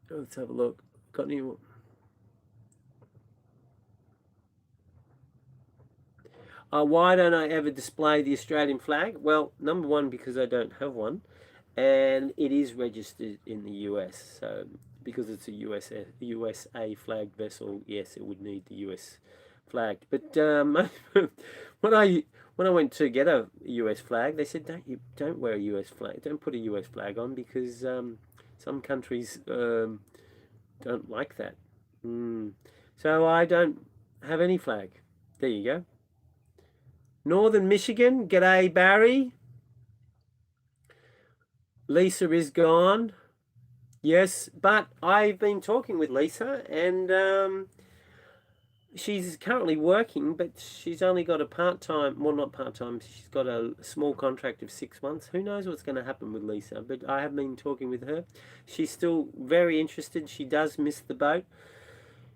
A: Let's have a look. Got any? Why don't I ever display the Australian flag? Well, number one, because I don't have one, and it is registered in the US. So because it's a USA flagged vessel, yes, it would need the US flag. But when I went to get a US flag, they said don't wear a US flag, don't put a US flag on because some countries don't like that. So I don't have any flag. There you go. Northern Michigan, g'day Barry. Lisa is gone. Yes, but I've been talking with Lisa, and she's currently working, but she's only got a part-time, well, not part-time, she's got a small contract of 6 months. Who knows what's going to happen with Lisa, but I have been talking with her. She's still very interested. She does miss the boat.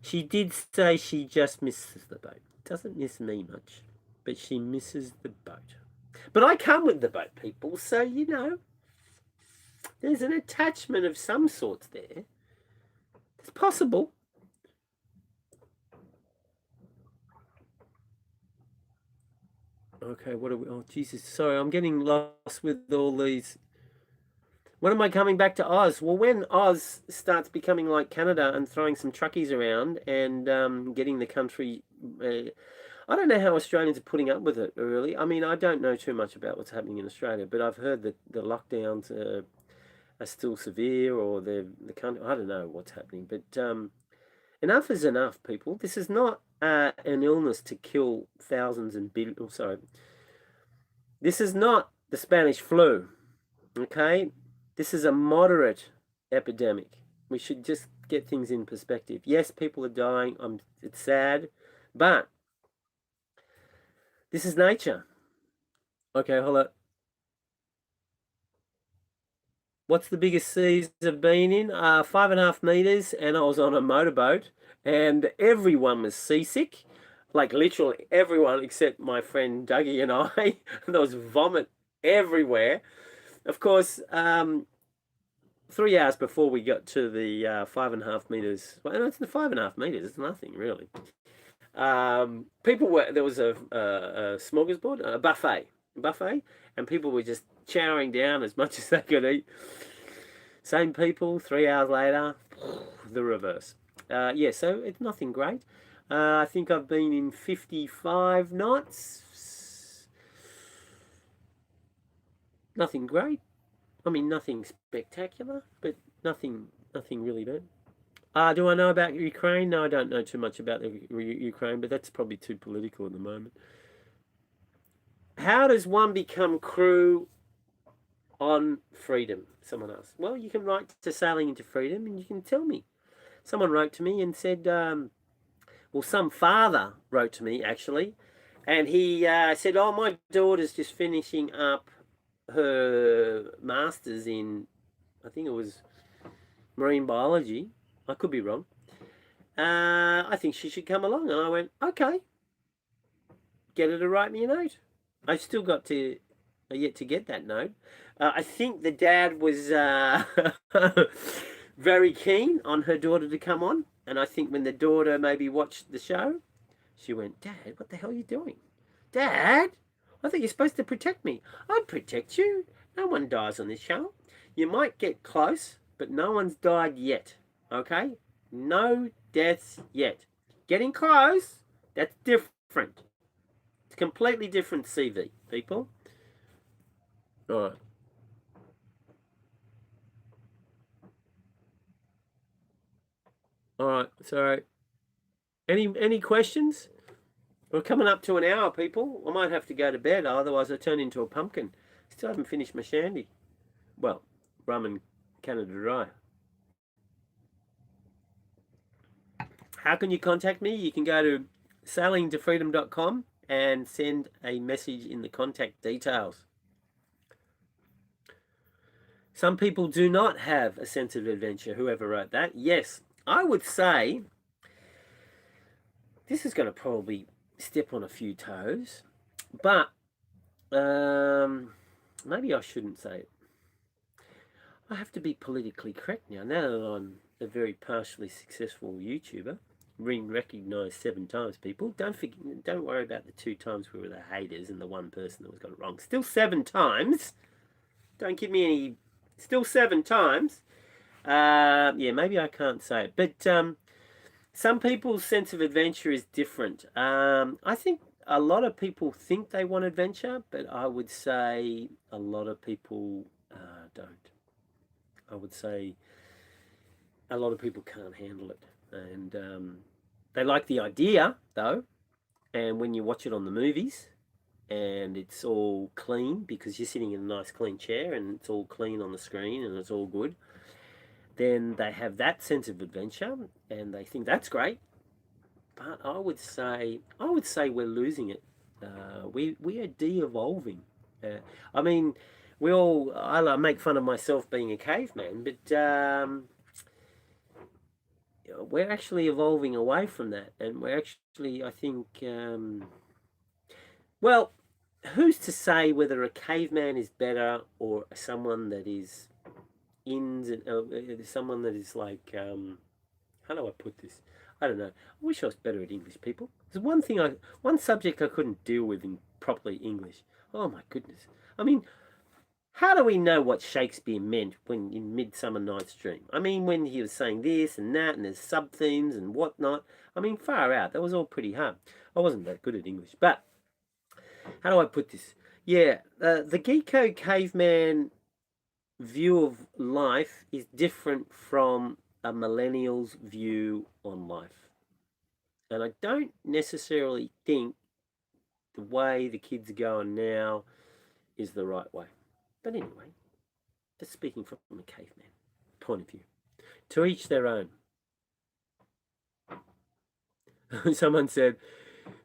A: She did say she just misses the boat. Doesn't miss me much, but she misses the boat. But I come with the boat, people, so there's an attachment of some sorts there. It's possible. Okay, what are we? Oh, Jesus, sorry, I'm getting lost with all these. When am I coming back to Oz? Well, when Oz starts becoming like Canada and throwing some truckies around and getting the country. I don't know how Australians are putting up with it, really. I mean, I don't know too much about what's happening in Australia, but I've heard that the lockdowns are still severe, or the country. I don't know what's happening, but enough is enough, people. This is not an illness to kill thousands and billions. Oh, sorry, this is not the Spanish flu. Okay, this is a moderate epidemic. We should just get things in perspective. Yes, people are dying. It's sad, but this is nature. Okay, hold up. What's the biggest seas I've been in? 5.5 meters, and I was on a motorboat, and everyone was seasick. Like literally everyone except my friend Dougie and I. There was vomit everywhere. Of course, 3 hours before we got to the 5.5 meters. Well, it's the 5.5 meters. It's nothing really. People were there was a smorgasbord, a buffet, and people were just chowing down as much as they could eat. Same people. 3 hours later, the reverse. Yeah, so it's nothing great. I think I've been in 55 knots. Nothing great. I mean, nothing spectacular, but nothing really bad. Do I know about Ukraine? No, I don't know too much about the Ukraine, but that's probably too political at the moment. How does one become crew on freedom? Someone asked. Well, you can write to Sailing into Freedom and you can tell me. Someone wrote to me and said, well, some father wrote to me actually, and he said, oh, my daughter's just finishing up her master's in, I think it was marine biology. I could be wrong. I think she should come along. And I went, okay, get her to write me a note. I've still got to yet to get that note. I think the dad was very keen on her daughter to come on. And I think when the daughter maybe watched the show, she went, Dad, what the hell are you doing? Dad, I think you're supposed to protect me. I'd protect you. No one dies on this show. You might get close, but no one's died yet. Okay? No deaths yet. Getting close, that's different. It's completely different CV, people. All right. All right. So, any questions? We're coming up to an hour, people. I might have to go to bed, otherwise I turn into a pumpkin. Still haven't finished my shandy. Well, rum and Canada Dry. How can you contact me? You can go to sailingtofreedom.com and send a message in the contact details. Some people do not have a sense of adventure, whoever wrote that. Yes, I would say this is going to probably step on a few toes, but maybe I shouldn't say it. I have to be politically correct now that I'm a very partially successful YouTuber. Been recognised 7 times, people. Don't worry about the 2 times we were the haters and the one person that was got it wrong. Still 7 times. Don't give me any. Still 7 times. Yeah, maybe I can't say it, but some people's sense of adventure is different. I think a lot of people think they want adventure, but I would say a lot of people don't. I would say a lot of people can't handle it, and they like the idea though. And when you watch it on the movies, and it's all clean because you're sitting in a nice clean chair, and it's all clean on the screen, and it's all good, then they have that sense of adventure, and they think that's great. But I would say we're losing it. We are de-evolving. I mean, I make fun of myself being a caveman, but we're actually evolving away from that, and we're actually, I think, well, who's to say whether a caveman is better or someone that is someone that is like, how do I put this? I don't know. I wish I was better at English, people. There's one subject I couldn't deal with in properly English. Oh my goodness. I mean, how do we know what Shakespeare meant when in Midsummer Night's Dream? I mean, when he was saying this and that, and there's sub themes and whatnot. I mean, far out. That was all pretty hard. I wasn't that good at English, but how do I put this? Yeah, the Geeko caveman view of life is different from a millennial's view on life. And I don't necessarily think the way the kids are going now is the right way. But anyway, just speaking from a caveman point of view. To each their own. Someone said,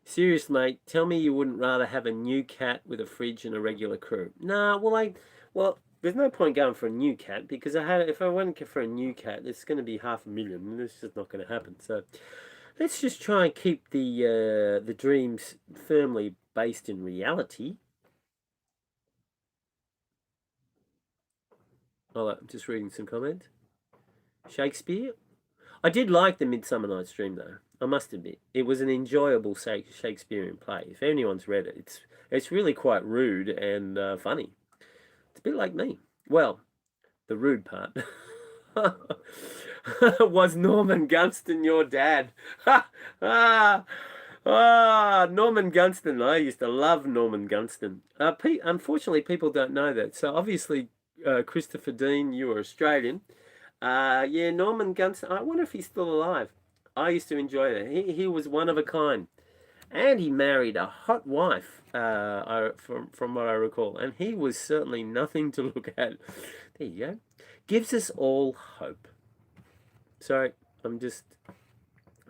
A: serious mate, tell me you wouldn't rather have a new cat with a fridge and a regular crew. Nah, well, there's no point going for a new cat because if I went for a new cat, it's going to be $500,000 and it's just not going to happen. So let's just try and keep the dreams firmly based in reality. Oh, I'm just reading some comments. Shakespeare. I did like the Midsummer Night's Dream though. I must admit, it was an enjoyable Shakespearean play. If anyone's read it, it's really quite rude and funny. It's a bit like me. Well, the rude part. Was Norman Gunston your dad? Norman Gunston. I used to love Norman Gunston. Unfortunately, people don't know that. So obviously, Christopher Dean, you were Australian. Yeah, Norman Gunston. I wonder if he's still alive. I used to enjoy that. He was one of a kind, and he married a hot wife. From what I recall, and he was certainly nothing to look at. There you go. Gives us all hope. Sorry, I'm just.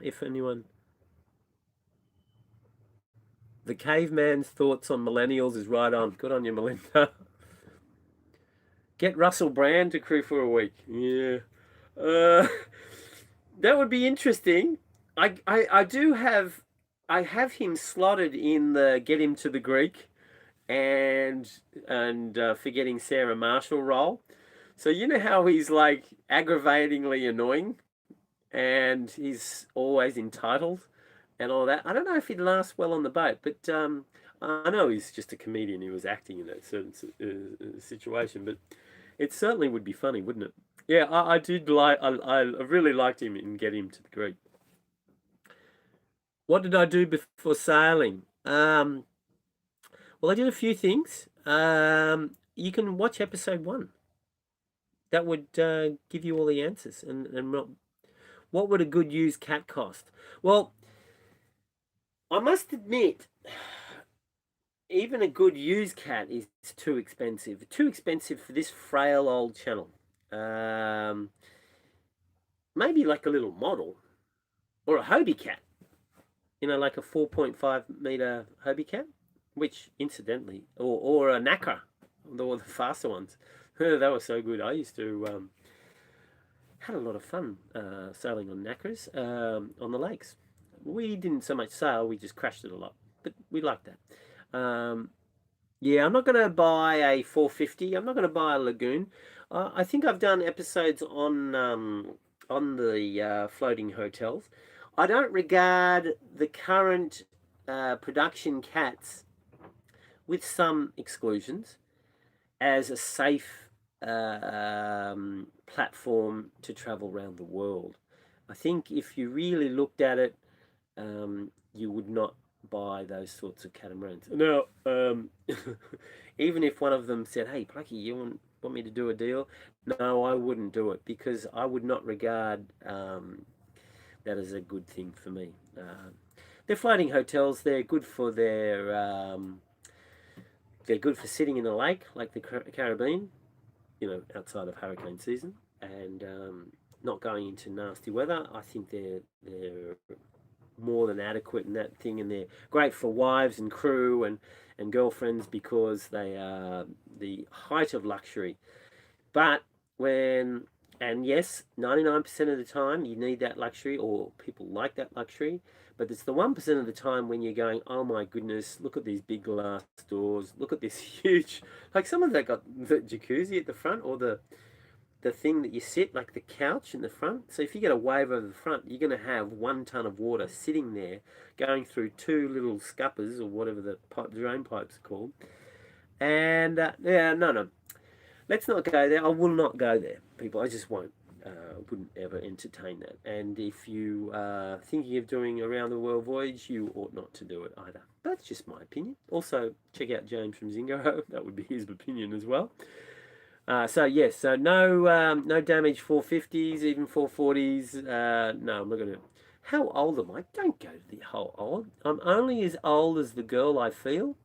A: If anyone. The caveman's thoughts on millennials is right on. Good on you, Melinda. Get Russell Brand to crew for a week. Yeah. That would be interesting. I do have. I have him slotted in the Get Him to the Greek and Forgetting Sarah Marshall role. So you know how he's like aggravatingly annoying and he's always entitled and all that. I don't know if he'd last well on the boat, but I know he's just a comedian who was acting in that certain situation, but it certainly would be funny, wouldn't it? Yeah, I did like. I really liked him in Get Him to the Greek. What did I do before sailing? Well, I did a few things. You can watch episode 1. That would give you all the answers. And what would a good used cat cost? Well, I must admit, even a good used cat is too expensive. Too expensive for this frail old channel. Maybe like a little model or a Hobie cat. You know, like a 4.5 meter Hobie cat, which incidentally, or a Nacra, the faster ones. They were so good. I used to had a lot of fun sailing on Nacras on the lakes. We didn't so much sail; we just crashed it a lot, but we liked that. Yeah, I'm not going to buy a 450. I'm not going to buy a Lagoon. I think I've done episodes on the floating hotels. I don't regard the current production cats, with some exclusions, as a safe platform to travel around the world. I think if you really looked at it, you would not buy those sorts of catamarans. No, even if one of them said, "Hey, Plucky, you want me to do a deal?" No, I wouldn't do it because I would not regard that is a good thing for me. They're floating hotels. They're good for they're good for sitting in the lake, like the Caribbean, outside of hurricane season, and not going into nasty weather. I think they're more than adequate in that thing, and they're great for wives and crew and girlfriends because they are the height of luxury. But yes, 99% of the time you need that luxury, or people like that luxury, but it's the 1% of the time when you're going, oh my goodness, look at these big glass doors, look at this huge, like some of that got the jacuzzi at the front, or the thing that you sit, like the couch in the front. So if you get a wave over the front, you're going to have 1 ton of water sitting there, going through 2 little scuppers, or whatever the drain pipes are called. And yeah, no. let's not go there. I will not go there, people. I just won't. Wouldn't ever entertain that. And if you are thinking of doing a round the world voyage, you ought not to do it either. But that's just my opinion. Also, check out James from Zingo. That would be his opinion as well. So yes, so no damage 450s, even 440s. No, I'm not gonna. How old am I? Don't go to the whole old. I'm only as old as the girl I feel.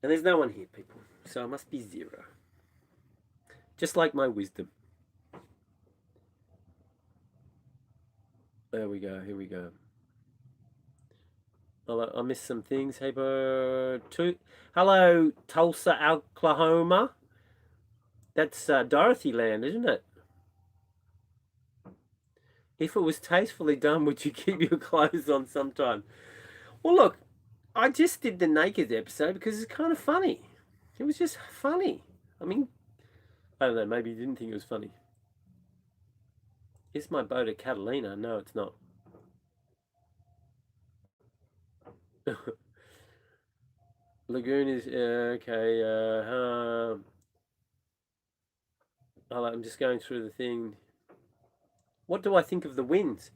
A: And there's no one here, people. So I must be 0. Just like my wisdom. There we go. Here we go. I missed some things. Hey, hello, Tulsa, Oklahoma. That's Dorothy Land, isn't it? If it was tastefully done, would you keep your clothes on sometime? Well, look, I just did the naked episode because it's kind of funny. It was just funny. I mean, I don't know, maybe you didn't think it was funny. Is my boat a Catalina? No, it's not. Lagoon is okay. I'm just going through the thing. What do I think of the winds?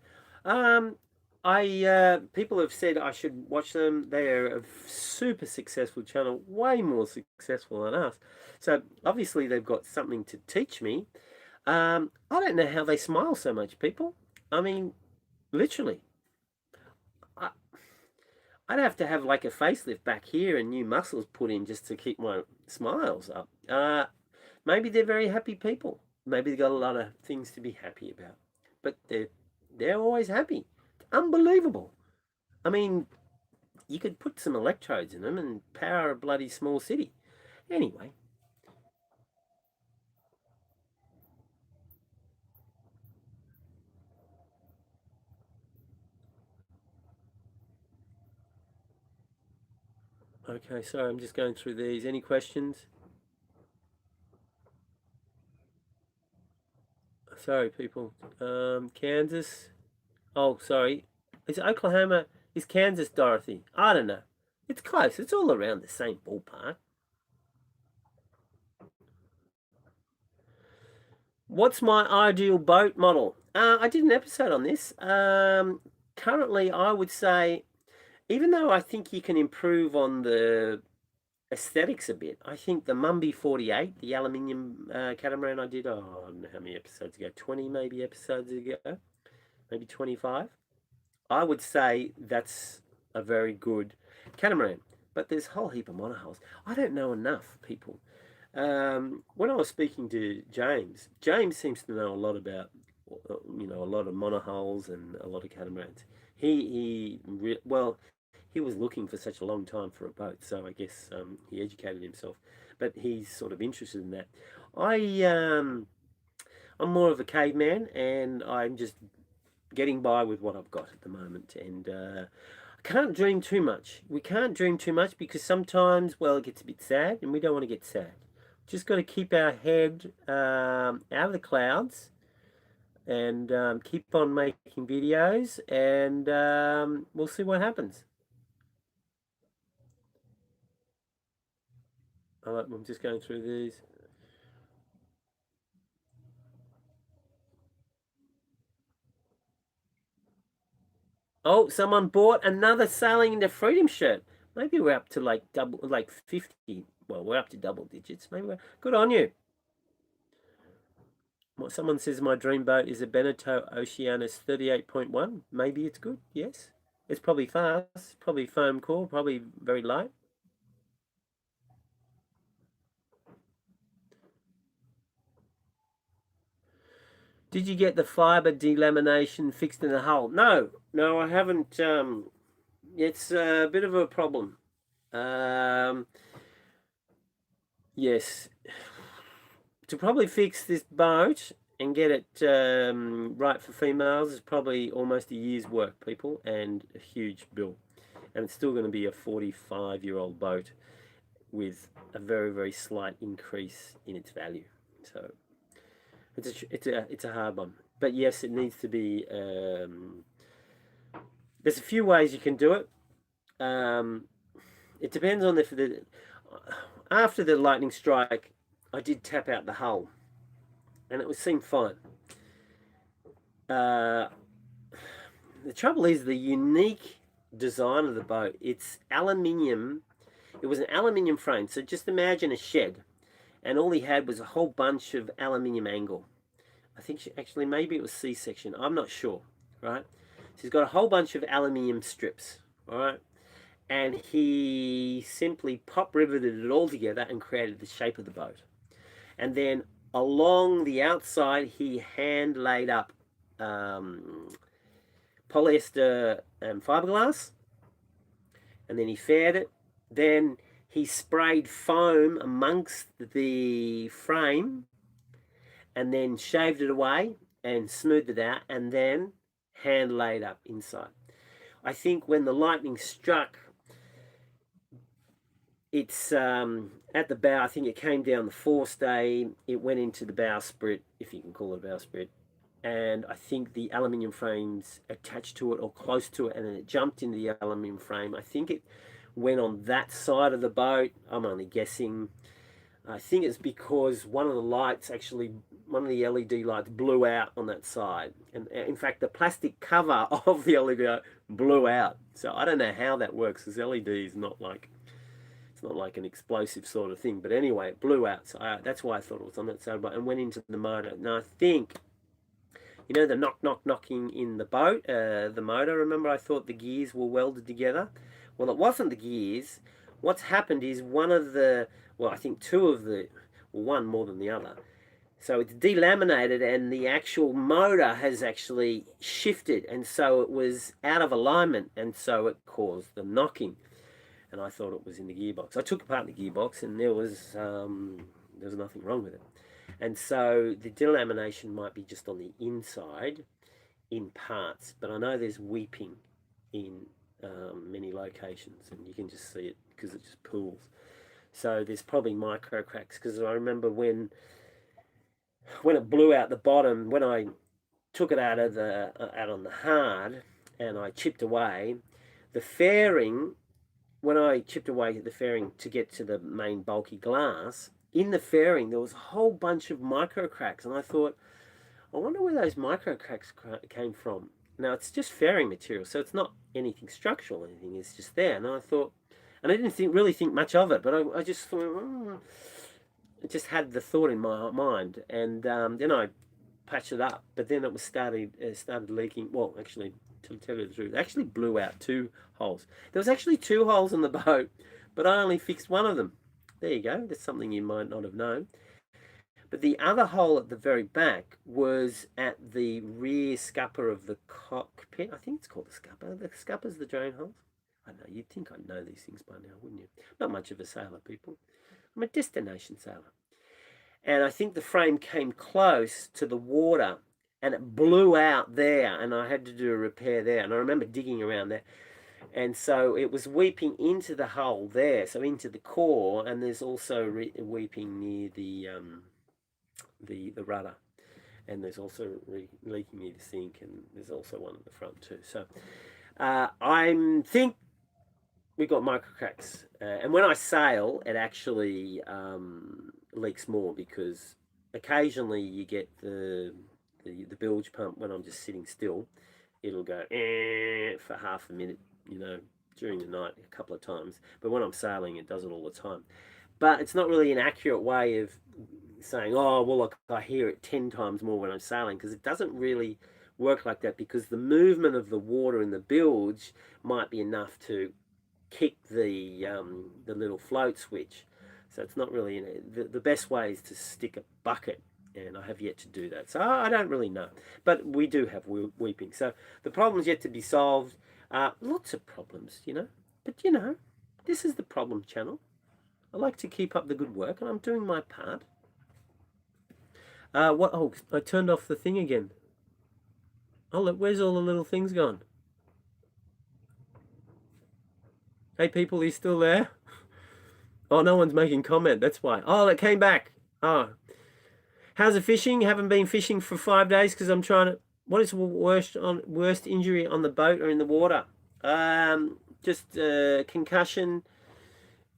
A: People have said I should watch them. They are a super successful channel, way more successful than us. So obviously they've got something to teach me. I don't know how they smile so much, people. I mean, literally. I'd have to have like a facelift back here and new muscles put in just to keep my smiles up. Maybe they're very happy people. Maybe they've got a lot of things to be happy about. But they're always happy. It's unbelievable. I mean, you could put some electrodes in them and power a bloody small city. Anyway. Okay, sorry, I'm just going through these. Any questions? Sorry, people. Kansas. Oh, sorry. Is Oklahoma? Is Kansas Dorothy? I don't know. It's close. It's all around the same ballpark. What's my ideal boat model? I did an episode on this. Currently, I would say, even though I think you can improve on the aesthetics a bit, I think the Mumby 48, the aluminium catamaran I did, I don't know how many episodes ago, 20 maybe episodes ago, maybe 25. I would say that's a very good catamaran. But there's a whole heap of monohulls. I don't know enough, people. When I was speaking to James, James seems to know a lot about, a lot of monohulls and a lot of catamarans. Well, he was looking for such a long time for a boat, so I guess he educated himself. But he's sort of interested in that. I'm more of a caveman, and I'm just getting by with what I've got at the moment, and I can't dream too much. We can't dream too much because sometimes, well, it gets a bit sad, and we don't want to get sad. Just got to keep our head out of the clouds and keep on making videos, and we'll see what happens. I'm just going through these. Oh, someone bought another Sailing into Freedom shirt. Maybe we're up to like 50. Well, we're up to double digits. Maybe we're good on you. Someone says my dream boat is a Beneteau Oceanus 38.1. Maybe it's good. Yes. It's probably fast. Probably foam core. Probably very light. Did you get the fiber delamination fixed in the hull? No, I haven't. It's a bit of a problem. Yes, to probably fix this boat and get it right for females is probably almost a year's work, people, and a huge bill. And it's still going to be a 45-year-old boat with a very, very slight increase in its value. So it's a hard one. But yes, it needs to be. There's a few ways you can do it. It depends on the after the lightning strike, I did tap out the hull, and it seemed fine. The trouble is the unique design of the boat. It's aluminium. It was an aluminium frame. So just imagine a shed, and all he had was a whole bunch of aluminium angle. I think actually maybe it was C-section. I'm not sure, right? So he's got a whole bunch of aluminium strips, all right? And he simply pop riveted it all together and created the shape of the boat. And then along the outside, he hand laid up polyester and fiberglass, and then he faired it. Then he sprayed foam amongst the frame, and then shaved it away and smoothed it out, and then hand laid up inside. I think when the lightning struck, it's at the bow. I think it came down the forestay. It went into the bowsprit, if you can call it a bowsprit. And I think the aluminium frame's attached to it or close to it, and then it jumped into the aluminium frame. I think it went on that side of the boat. I'm only guessing. I think it's because one of the lights actually, one of the LED lights blew out on that side. And in fact, the plastic cover of the LED blew out. So I don't know how that works, because LED is not like, it's not like an explosive sort of thing. But anyway, it blew out. So that's why I thought it was on that side, and went into the motor. Now I think, you know, the knocking in the boat, the motor, remember I thought the gears were welded together? Well, it wasn't the gears. What's happened is one of the, well, I think two of the, well, one more than the other. So it's delaminated, and the actual motor has actually shifted, and so it was out of alignment, and so it caused the knocking. And I thought it was in the gearbox. I took apart the gearbox, and there was nothing wrong with it. And so the delamination might be just on the inside in parts, but I know there's weeping in many locations, and you can just see it because it just pools. So there's probably micro cracks, because I remember when it blew out the bottom, when I took it out of the out on the hard and I chipped away the fairing. When I chipped away the fairing to get to the main bulky glass, in the fairing there was a whole bunch of micro cracks, and I thought, I wonder where those micro cracks came from. Now it's just fairing material, so it's not anything structural or anything, it's just there. And I thought, and I didn't really think much of it, but I just thought, I just had the thought in my mind, and then I patched it up, but then it was started leaking. Well, actually, to tell you the truth, it actually blew out 2 holes. There was actually 2 holes in the boat, but I only fixed one of them. There you go. That's something you might not have known. But the other hole at the very back was at the rear scupper of the cockpit. I think it's called the scupper. The scupper's the drain holes. I know, you'd think I'd know these things by now, wouldn't you? Not much of a sailor, people. I'm a destination sailor. And I think the frame came close to the water, and it blew out there, and I had to do a repair there. And I remember digging around there. And so it was weeping into the hull there, so into the core, and there's also weeping near the rudder, and there's also leaking near the sink, and there's also one at the front too. So I think we got micro cracks, and when I sail, it actually leaks more, because occasionally you get the bilge pump when I'm just sitting still. It'll go for half a minute, you know, during the night a couple of times. But when I'm sailing, it does it all the time. But it's not really an accurate way of saying, oh, well, look, I hear it 10 times more when I'm sailing, because it doesn't really work like that, because the movement of the water in the bilge might be enough to kick the little float switch. So it's not really, the best way is to stick a bucket, and I have yet to do that. So I don't really know. But we do have weeping. So the problem's yet to be solved. Lots of problems, you know. But, you know, this is the problem channel. I like to keep up the good work, and I'm doing my part. What? Oh, I turned off the thing again. Oh, look, where's all the little things gone? Hey, people, he's still there? Oh, no one's making comment. That's why. Oh, it came back. Oh. How's the fishing? Haven't been fishing for 5 days because I'm trying to... What is the worst injury on the boat or in the water? Just concussion,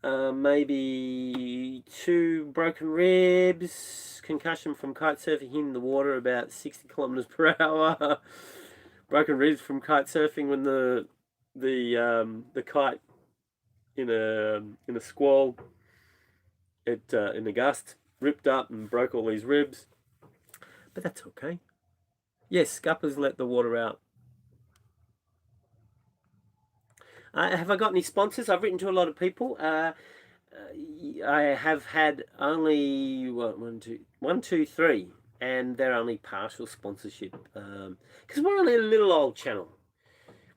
A: maybe 2 broken ribs, concussion from kite surfing in the water about 60 kilometers per hour, broken ribs from kite surfing when the kite in a squall, in a gust, ripped up and broke all these ribs. But that's okay. Yes, scuppers let the water out. Have I got any sponsors? I've written to a lot of people. I have had only one, two, three, and they're only partial sponsorship because we're only a little old channel.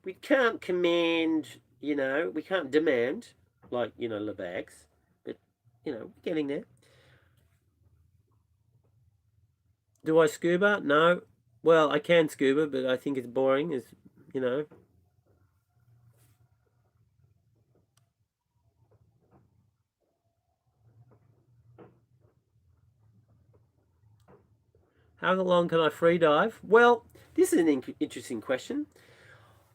A: We can't command, we can't demand like the bags, but we're getting there. Do I scuba? No. Well, I can scuba, but I think it's boring. How long can I free dive? Well, this is an interesting question.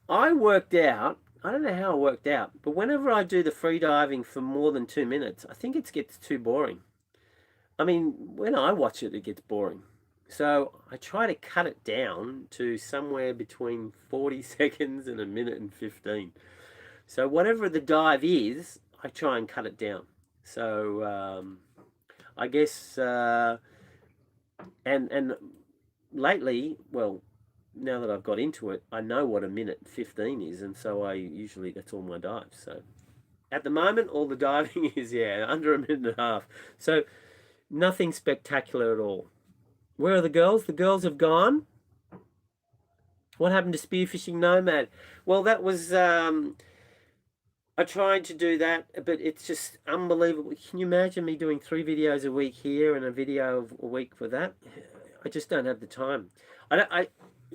A: I worked out, I don't know how I worked out, but whenever I do the free diving for more than 2 minutes, I think it gets too boring. I mean, when I watch it, it gets boring. So I try to cut it down to somewhere between 40 seconds and 1 minute and 15. So whatever the dive is, I try and cut it down. So I guess, and lately, well, now that I've got into it, I know what 1 minute 15 is, and so that's all my dives. So at the moment, all the diving is under 1.5 minutes. So nothing spectacular at all. Where are the girls? The girls have gone. What happened to Spearfishing Nomad? Well, that was I tried to do that, but it's just unbelievable. Can you imagine me doing 3 videos a week here and a video a week for that? I just don't have the time.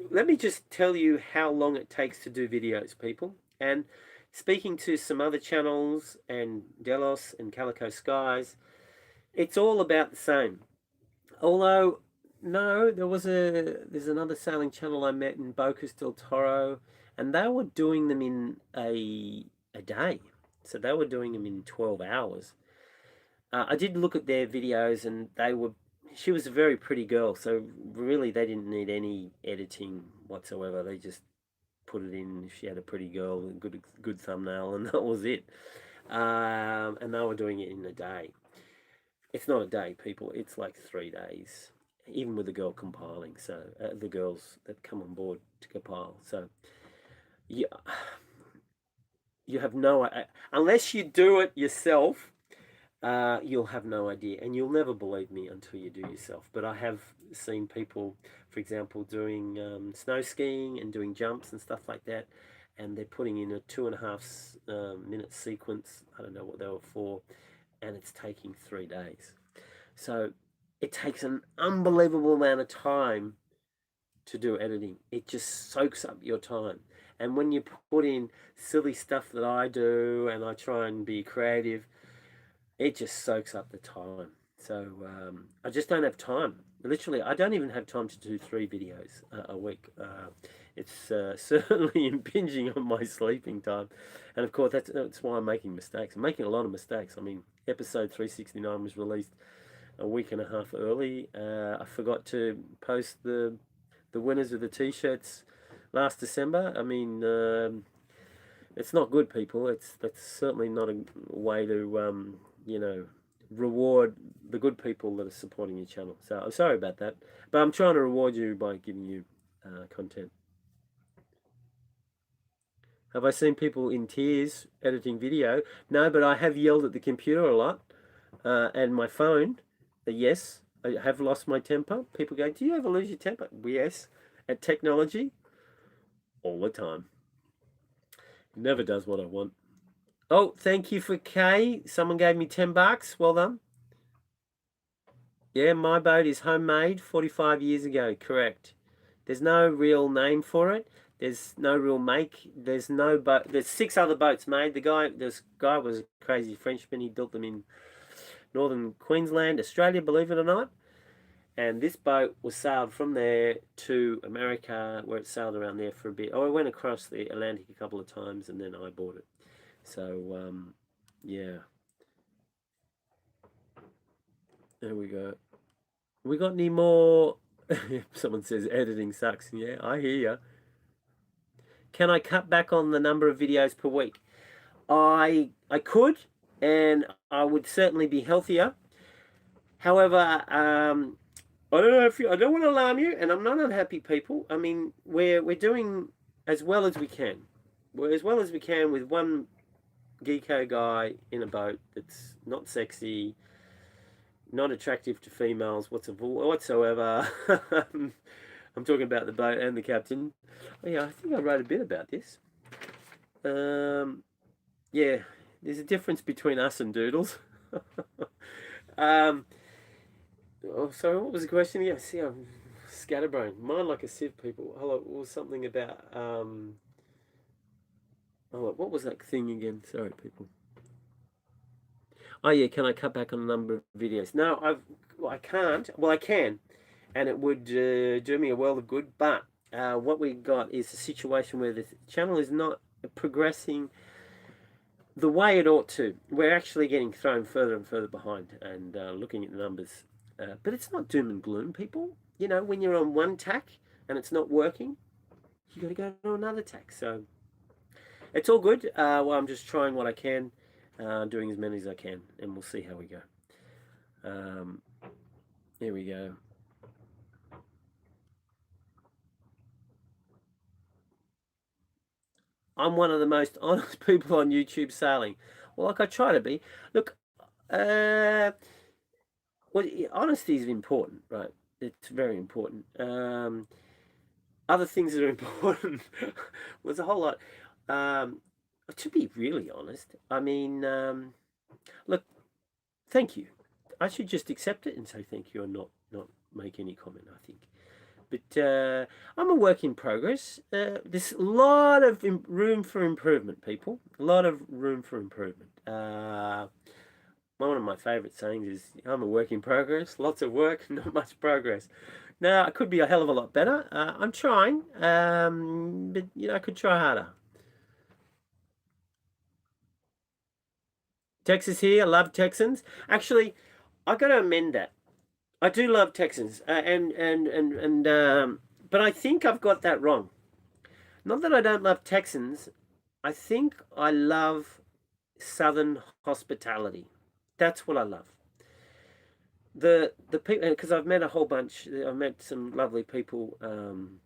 A: Let me just tell you how long it takes to do videos, people. And speaking to some other channels and Delos and Calico Skies, it's all about the same. Although, no, there's another sailing channel I met in Bocas del Toro, and they were doing them in a day. So they were doing them in 12 hours. I did look at their videos, and she was a very pretty girl, so really they didn't need any editing whatsoever. They just put it in. She had a pretty girl, a good thumbnail, and that was it. And they were doing it in a day. It's not a day, people. It's like 3 days, even with the girl compiling. So the girls that come on board to compile. So yeah, you have no, unless you do it yourself. You'll have no idea, and you'll never believe me until you do yourself. But I have seen people, for example, doing snow skiing and doing jumps and stuff like that, and they're putting in a 2.5 minute sequence. I don't know what they were for, and it's taking 3 days. So it takes an unbelievable amount of time to do editing. It just soaks up your time. And when you put in silly stuff that I do, and I try and be creative, it just soaks up the time. So I just don't have time. Literally, I don't even have time to do 3 videos a week. It's certainly impinging on my sleeping time. And of course, that's why I'm making mistakes. I'm making a lot of mistakes. I mean, episode 369 was released a week and a half early. I forgot to post the winners of the t-shirts last December. I mean, it's not good, people. That's certainly not a way to reward the good people that are supporting your channel. So I'm sorry about that, but I'm trying to reward you by giving you content. Have I seen people in tears editing video? No, but I have yelled at the computer a lot and my phone. Yes, I have lost my temper. People go, do you ever lose your temper? Yes, at technology, all the time. It never does what I want. Oh, thank you for K. Someone gave me $10. Well done. Yeah, my boat is homemade 45 years ago. Correct. There's no real name for it. There's no real make. There's no boat. There's 6 other boats made. This guy was a crazy Frenchman. He built them in northern Queensland, Australia, believe it or not. And this boat was sailed from there to America, where it sailed around there for a bit. Oh, I went across the Atlantic a couple of times, and then I bought it. So, yeah. There we go. We got any more? Someone says editing sucks. Yeah, I hear you. Can I cut back on the number of videos per week? I could, and I would certainly be healthier. However, I don't know if I don't want to alarm you, and I'm not unhappy, people. I mean, we're doing as well as we can. We're as well as we can with one geeko guy in a boat that's not sexy, not attractive to females whatsoever. I'm talking about the boat and the captain. Oh, yeah, I think I wrote a bit about this. Yeah, there's a difference between us and doodles. Oh, sorry, what was the question again? See, I'm scatterbrained. Mine like a sieve, people. Hello, it was something about oh, what was that thing again? Sorry, people. Oh yeah, can I cut back on the number of videos? No, I can't. Well, I can, and it would do me a world of good. But what we got is a situation where the channel is not progressing the way it ought to. We're actually getting thrown further and further behind, and looking at the numbers. But it's not doom and gloom, people. You know, when you're on one tack and it's not working, you got to go to another tack. So it's all good. Well, I'm just trying what I can, doing as many as I can, and we'll see how we go. Here we go. I'm one of the most honest people on YouTube sailing. Well, like I try to be. Look, well, honesty is important, right? It's very important. Other things that are important was a whole lot. To be really honest, I mean, look, thank you. I should just accept it and say thank you and not make any comment, I think. But I'm a work in progress. There's a lot of room for improvement, people. A lot of room for improvement. One of my favourite sayings is, I'm a work in progress. Lots of work, not much progress. Now, I could be a hell of a lot better. I'm trying, but, you know, I could try harder. Texas here. I love Texans. Actually, I got to amend that. I do love Texans, but I think I've got that wrong. Not that I don't love Texans. I think I love Southern hospitality. That's what I love. The people, because I've met a whole bunch. I've met some lovely people on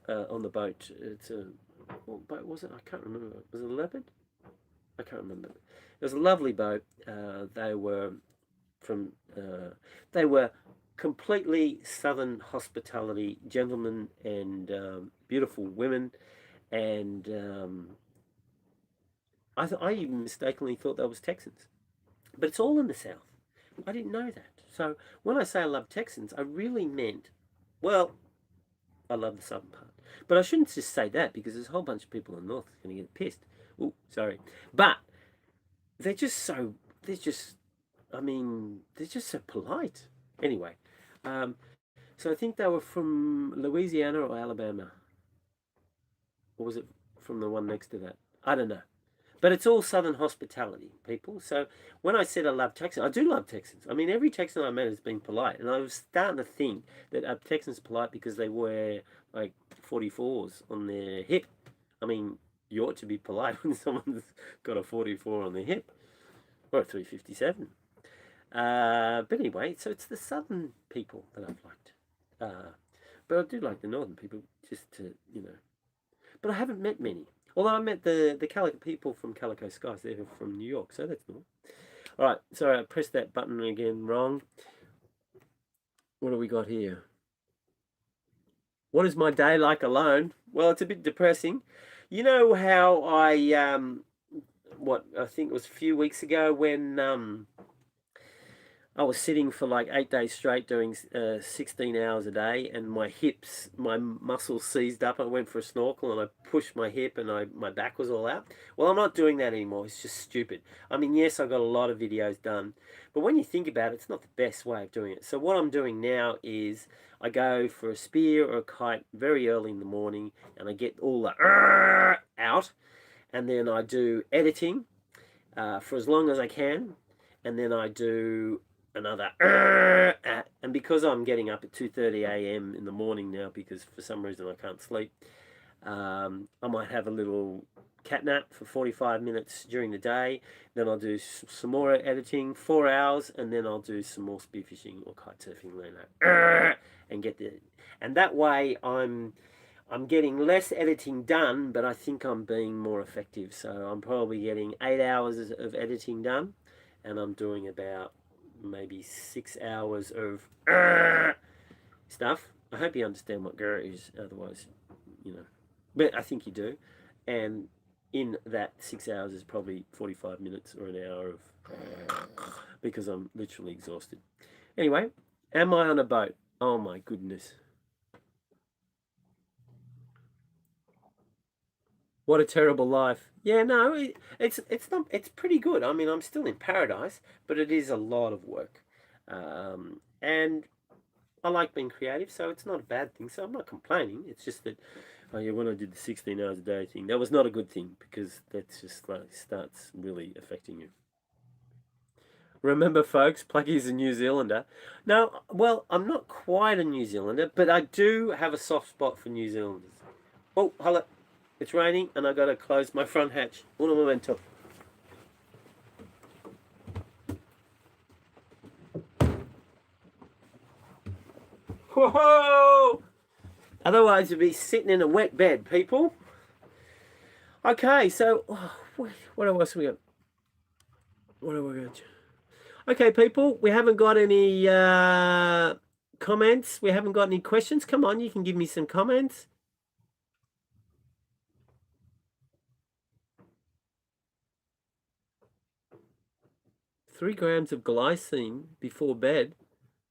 A: the boat. It's a what boat was it? I can't remember. Was it a leopard? I can't remember. It was a lovely boat. They were from. They were completely Southern hospitality gentlemen and beautiful women, and I even mistakenly thought that was Texans, but it's all in the South. I didn't know that. So when I say I love Texans, I really meant, well, I love the southern part. But I shouldn't just say that because there's a whole bunch of people in the north going to get pissed. Oh, sorry. But they're just so, they're just, I mean, they're just so polite. Anyway, so I think they were from Louisiana or Alabama. Or was it from the one next to that? I don't know. But it's all Southern hospitality, people. So when I said I love Texans, I do love Texans. I mean, every Texan I met has been polite. And I was starting to think that a Texan's polite because they wear like 44s on their hip. I mean, you ought to be polite when someone's got a 44 on their hip or a 357. But anyway, so it's the Southern people that I've liked. But I do like the Northern people just to, you know. But I haven't met many. Although I met the Calico people from Calico Skies. They're from New York, so that's normal. All right, sorry, I pressed that button again wrong. What do we got here? What is my day like alone? Well, it's a bit depressing. You know how I I think it was a few weeks ago when I was sitting for like 8 days straight doing 16 hours a day, and my hips, my muscles seized up. I went for a snorkel and I pushed my hip and my back was all out. Well, I'm not doing that anymore. It's just stupid. I mean, yes, I got a lot of videos done, but when you think about it, it's not the best way of doing it. So what I'm doing now is I go for a spear or a kite very early in the morning and I get all the out, and then I do editing for as long as I can, and then I do another and because I'm getting up at 2:30 a.m. in the morning now because for some reason I can't sleep, I might have a little cat nap for 45 minutes during the day. Then I'll do some more editing, 4 hours, and then I'll do some more spearfishing or kite surfing and get the and that way I'm getting less editing done, but I think I'm being more effective. So I'm probably getting 8 hours of editing done, and I'm doing about maybe 6 hours of stuff. I hope you understand what grr is, otherwise, you know. But I think you do. And in that 6 hours is probably 45 minutes or an hour of because I'm literally exhausted. Anyway, am I on a boat? Oh my goodness. What a terrible life. Yeah, no, it's not. It's pretty good. I mean, I'm still in paradise, but it is a lot of work, and I like being creative, so it's not a bad thing. So I'm not complaining. It's just that, oh yeah, when I did the 16 hours a day thing, that was not a good thing because that's just like starts really affecting you. Remember, folks, Plucky's a New Zealander. No, well, I'm not quite a New Zealander, but I do have a soft spot for New Zealanders. Oh, hello. It's raining and I gotta close my front hatch. Uno momento. Whoa! Otherwise, you'd be sitting in a wet bed, people. Okay, so what else have we got? What have we got? Okay, people, we haven't got any comments. We haven't got any questions. Come on, you can give me some comments. 3 grams of glycine before bed.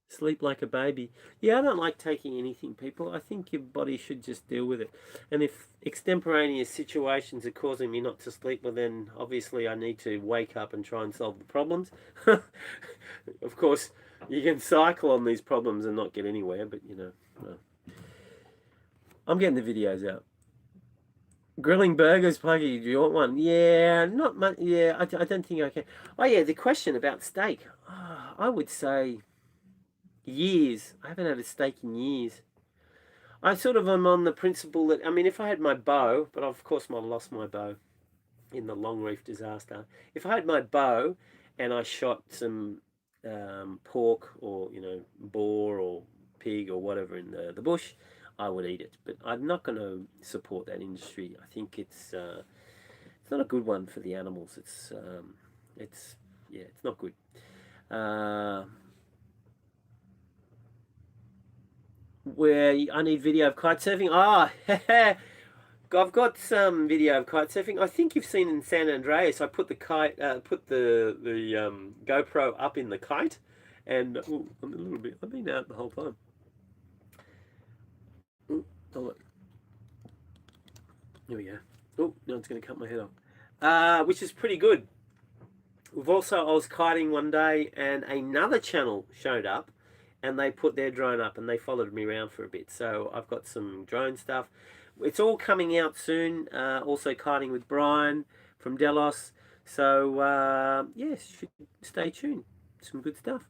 A: Sleep like a baby. Yeah, I don't like taking anything, people. I think your body should just deal with it. And if extemporaneous situations are causing me not to sleep, well, then obviously I need to wake up and try and solve the problems. Of course, you can cycle on these problems and not get anywhere, but you know, no. I'm getting the videos out. Grilling burgers, Pluggy. Do you want one? Yeah, not much. Yeah, I don't think I can. Oh, yeah, the question about steak. Oh, I would say years. I haven't had a steak in years. I sort of am on the principle that, I mean, if I had my bow, but of course I lost my bow in the Long Reef disaster. If I had my bow and I shot some pork or, you know, boar or pig or whatever in the bush, I would eat it. But I'm not going to support that industry. I think it's not a good one for the animals. It's yeah, it's not good. Uh, where I need video of kite surfing. Ah, I've got some video of kite surfing. I think you've seen in San Andreas. I put the kite, put the GoPro up in the kite, and ooh, I'm a little bit. I've been out the whole time. Ooh, oh, here we go. Oh, no, it's going to cut my head off. Which is pretty good. We've also, I was kiting one day, and another channel showed up, and they put their drone up, and they followed me around for a bit. So I've got some drone stuff. It's all coming out soon. Also kiting with Brian from Delos. So yes, stay tuned. Some good stuff.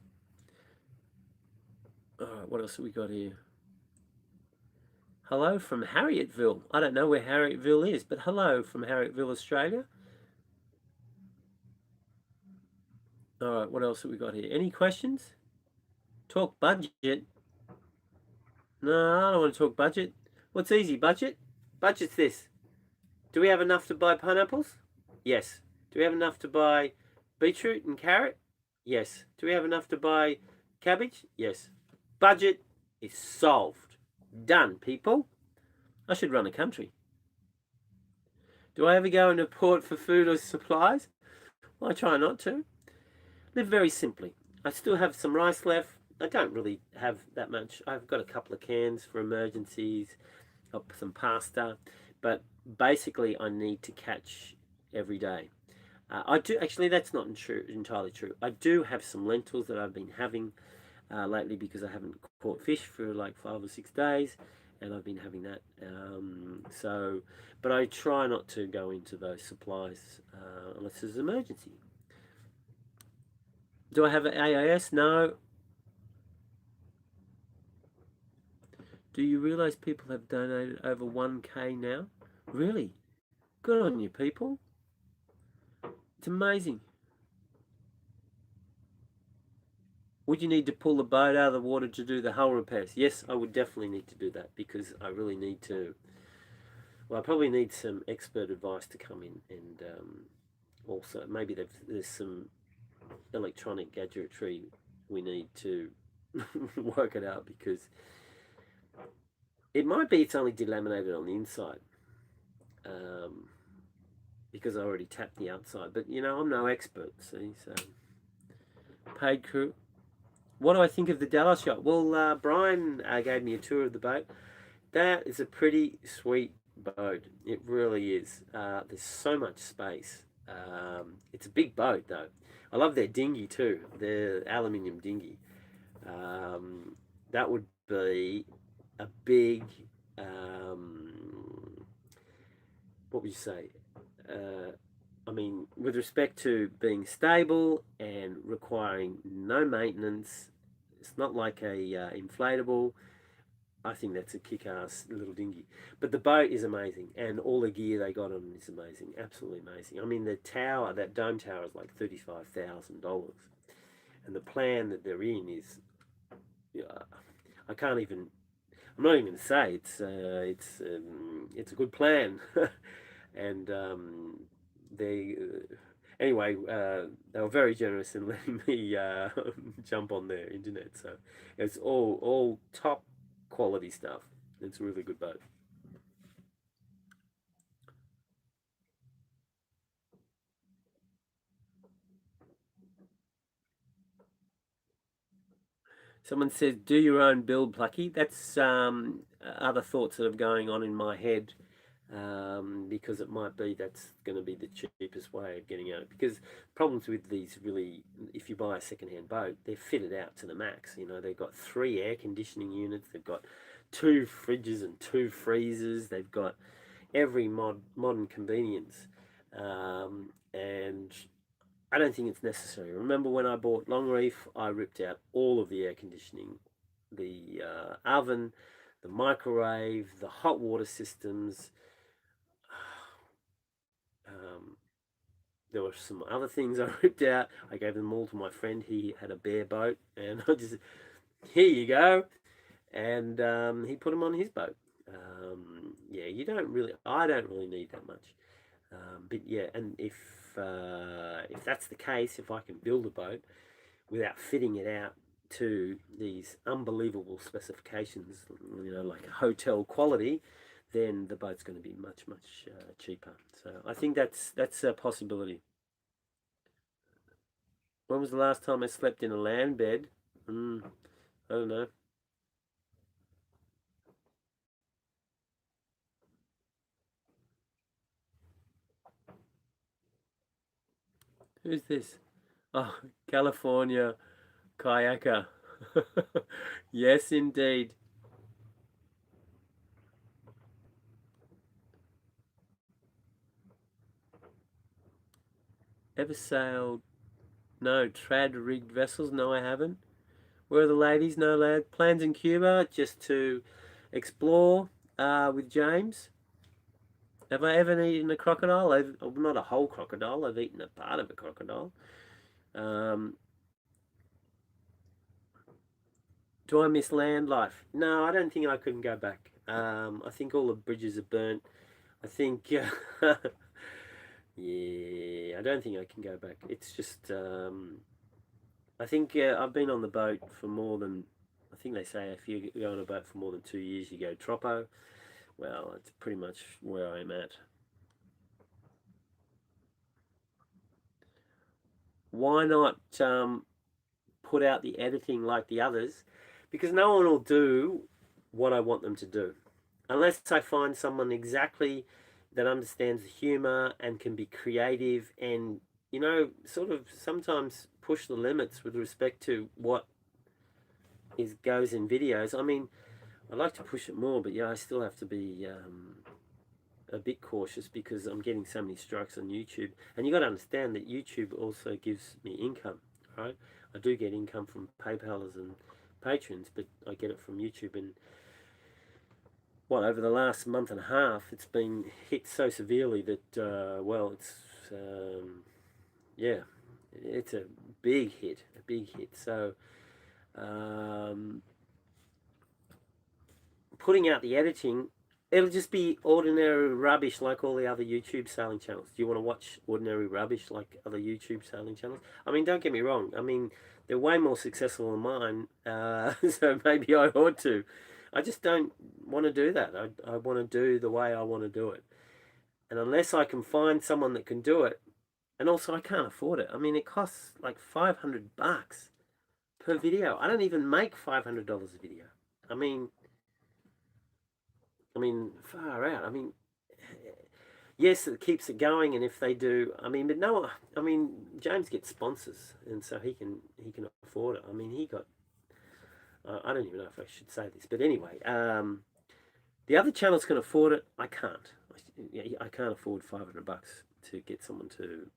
A: All right, what else have we got here? Hello from Harrietville. I don't know where Harrietville is, but hello from Harrietville, Australia. All right, what else have we got here? Any questions? Talk budget. No, I don't want to talk budget. What's easy? Budget? Budget's this. Do we have enough to buy pineapples? Yes. Do we have enough to buy beetroot and carrot? Yes. Do we have enough to buy cabbage? Yes. Budget is solved. Done, people. I should run a country. Do I ever go into port for food or supplies? Well, I try not to. Live very simply. I still have some rice left. I don't really have that much. I've got a couple of cans for emergencies, got some pasta, but basically I need to catch every day. I do actually. That's not entirely true. I do have some lentils that I've been having lately because I haven't caught fish for like 5 or 6 days, and I've been having that. But I try not to go into those supplies unless there's an emergency. Do I have an AIS? No. Do you realize people have donated over 1K now? Really? Good on you, people. It's amazing. Would you need to pull the boat out of the water to do the hull repairs? Yes, I would definitely need to do that because I really need to. Well, I probably need some expert advice to come in and also maybe there's some electronic gadgetry we need to work it out because it might be it's only delaminated on the inside um, because I already tapped the outside. But you know, I'm no expert, see. So paid crew. What do I think of the Delos yacht? Well, Brian gave me a tour of the boat. That is a pretty sweet boat. It really is. There's so much space. It's a big boat though. I love their dinghy too. Their aluminium dinghy. That would be a big. What would you say? I mean, with respect to being stable and requiring no maintenance, it's not like a inflatable. I think that's a kick-ass little dinghy. But the boat is amazing, and all the gear they got on is amazing, absolutely amazing. I mean, the tower, that dome tower, is like $35,000, and the plan that they're in is, I can't even. I'm not even going to say it's a good plan, and they anyway they were very generous in letting me jump on their internet. So it's all top quality stuff. It's a really good boat. Someone says, "Do your own build, Plucky." That's other thoughts that are going on in my head because it might be that's going to be the cheapest way of getting out. Because problems with these really, if you buy a second-hand boat, they're fitted out to the max. You know, they've got 3 air conditioning units, they've got 2 fridges and 2 freezers, they've got every modern convenience, and I don't think it's necessary. Remember when I bought Longreef, I ripped out all of the air conditioning, the oven, the microwave, the hot water systems. Um, there were some other things I ripped out. I gave them all to my friend. He had a bare boat, and I just, here you go. And he put them on his boat. Yeah, I don't really need that much. But yeah, and if that's the case, if I can build a boat without fitting it out to these unbelievable specifications, you know, like hotel quality, then the boat's going to be much cheaper. So I think that's a possibility. When was the last time I slept in a land bed? I don't know. Who's this? Oh, California kayaker. Yes, indeed. Ever sailed? No, trad rigged vessels? No, I haven't. Where are the ladies? No, lad. Plans in Cuba just to explore with James. Have I ever eaten a crocodile? Not a whole crocodile. I've eaten a part of a crocodile. Um, do I miss land life? No, I don't think I couldn't go back. I think all the bridges are burnt. I think, yeah, I don't think I can go back. It's just, I think I've been on the boat for more than, I think they say if you go on a boat for more than 2 years, you go troppo. Well, it's pretty much where I'm at. Why not put out the editing like the others? Because no one will do what I want them to do. Unless I find someone exactly that understands the humor and can be creative and, you know, sort of sometimes push the limits with respect to what is goes in videos. I mean, I'd like to push it more, but yeah, I still have to be a bit cautious because I'm getting so many strikes on YouTube. And you got to understand that YouTube also gives me income. right? I do get income from PayPalers and patrons, but I get it from YouTube. And what, over the last month and a half, it's been hit so severely that well, it's yeah, it's a big hit, a big hit. So putting out the editing, it'll just be ordinary rubbish like all the other YouTube sailing channels. Do you want to watch ordinary rubbish like other YouTube sailing channels? I mean, don't get me wrong. I mean, they're way more successful than mine, so maybe I ought to. I just don't want to do that. I want to do the way I want to do it. And unless I can find someone that can do it, and also I can't afford it. I mean, it costs like $500 per video. I don't even make $500 a video. I mean, far out. I mean, yes, it keeps it going, and if they do, I mean, but no, I mean, James gets sponsors, and so he can afford it. I mean, he got. I don't even know if I should say this, but anyway, the other channels can afford it. I can't. I can't afford $500 to get someone to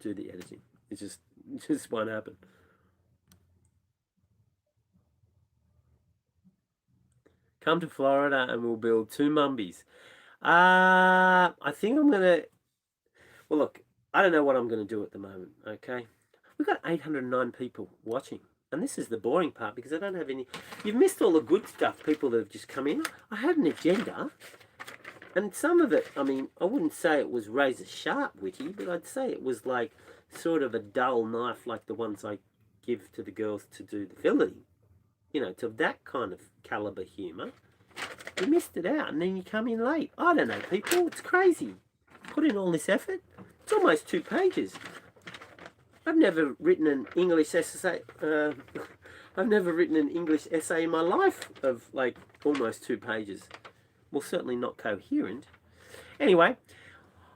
A: do the editing. It just won't happen. Come to Florida and we'll build 2 mumbies. I think I'm gonna. Well, look, I don't know what I'm gonna do at the moment. Okay, we've got 809 people watching, and this is the boring part because I don't have any. You've missed all the good stuff. People that have just come in. I had an agenda, and some of it. I mean, I wouldn't say it was razor sharp witty, but I'd say it was like sort of a dull knife, like the ones I give to the girls to do the filling. You know, to that kind of caliber humour. You missed it out, and then you come in late. I don't know, people. It's crazy. Put in all this effort. It's almost 2 pages. I've never written an English essay. I've never written an English essay in my life of like almost 2 pages. Well, certainly not coherent. Anyway,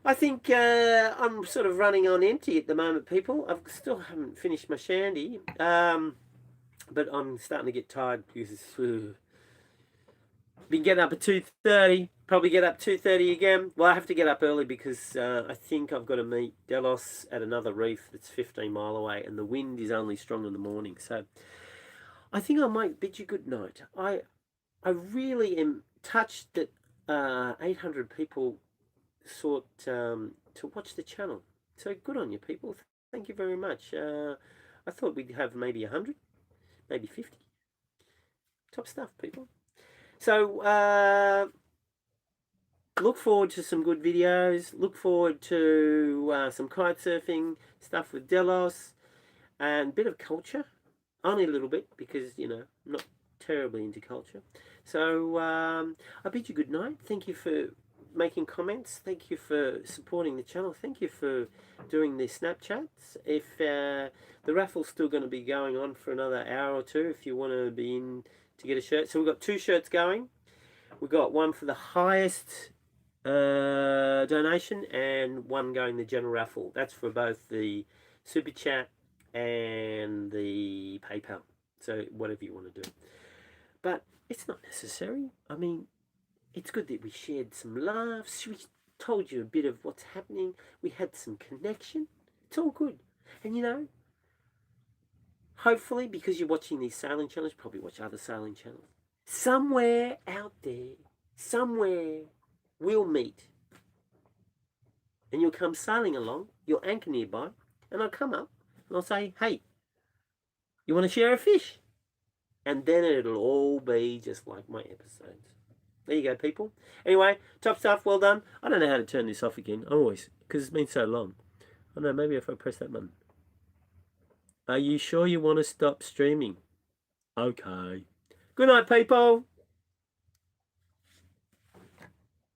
A: I think I'm sort of running on empty at the moment, people. I still haven't finished my shandy, but I'm starting to get tired because it's. Been getting up at 2:30. Probably get up 2:30 again. Well, I have to get up early because I think I've got to meet Delos at another reef that's 15 mile away, and the wind is only strong in the morning. So I think I might bid you good night. I really am touched that 800 people sought to watch the channel. So good on you, people. Thank you very much. I thought we'd have maybe 100, maybe 50. Top stuff, people. So look forward to some good videos. Look forward to some kite surfing stuff with Delos and a bit of culture. Only a little bit because, you know, I'm not terribly into culture. So I bid you good night. Thank you for making comments. Thank you for supporting the channel. Thank you for doing the Snapchats. If the raffle's still going to be going on for another hour or two, if you want to be in to get a shirt. So we've got 2 shirts going. We've got one for the highest donation and one going the general raffle. That's for both the Super Chat and the PayPal. So whatever you want to do. But it's not necessary. I mean, it's good that we shared some laughs. We told you a bit of what's happening. We had some connection. It's all good. And you know, hopefully, because you're watching these sailing channels, probably watch other sailing channels. Somewhere out there, somewhere, we'll meet. And you'll come sailing along, you'll anchor nearby, and I'll come up and I'll say, hey, you want to share a fish? And then it'll all be just like my episodes. There you go, people. Anyway, top stuff, well done. I don't know how to turn this off again, always, because it's been so long. I don't know, maybe if I press that button. Are you sure you want to stop streaming? Okay. Good night, people.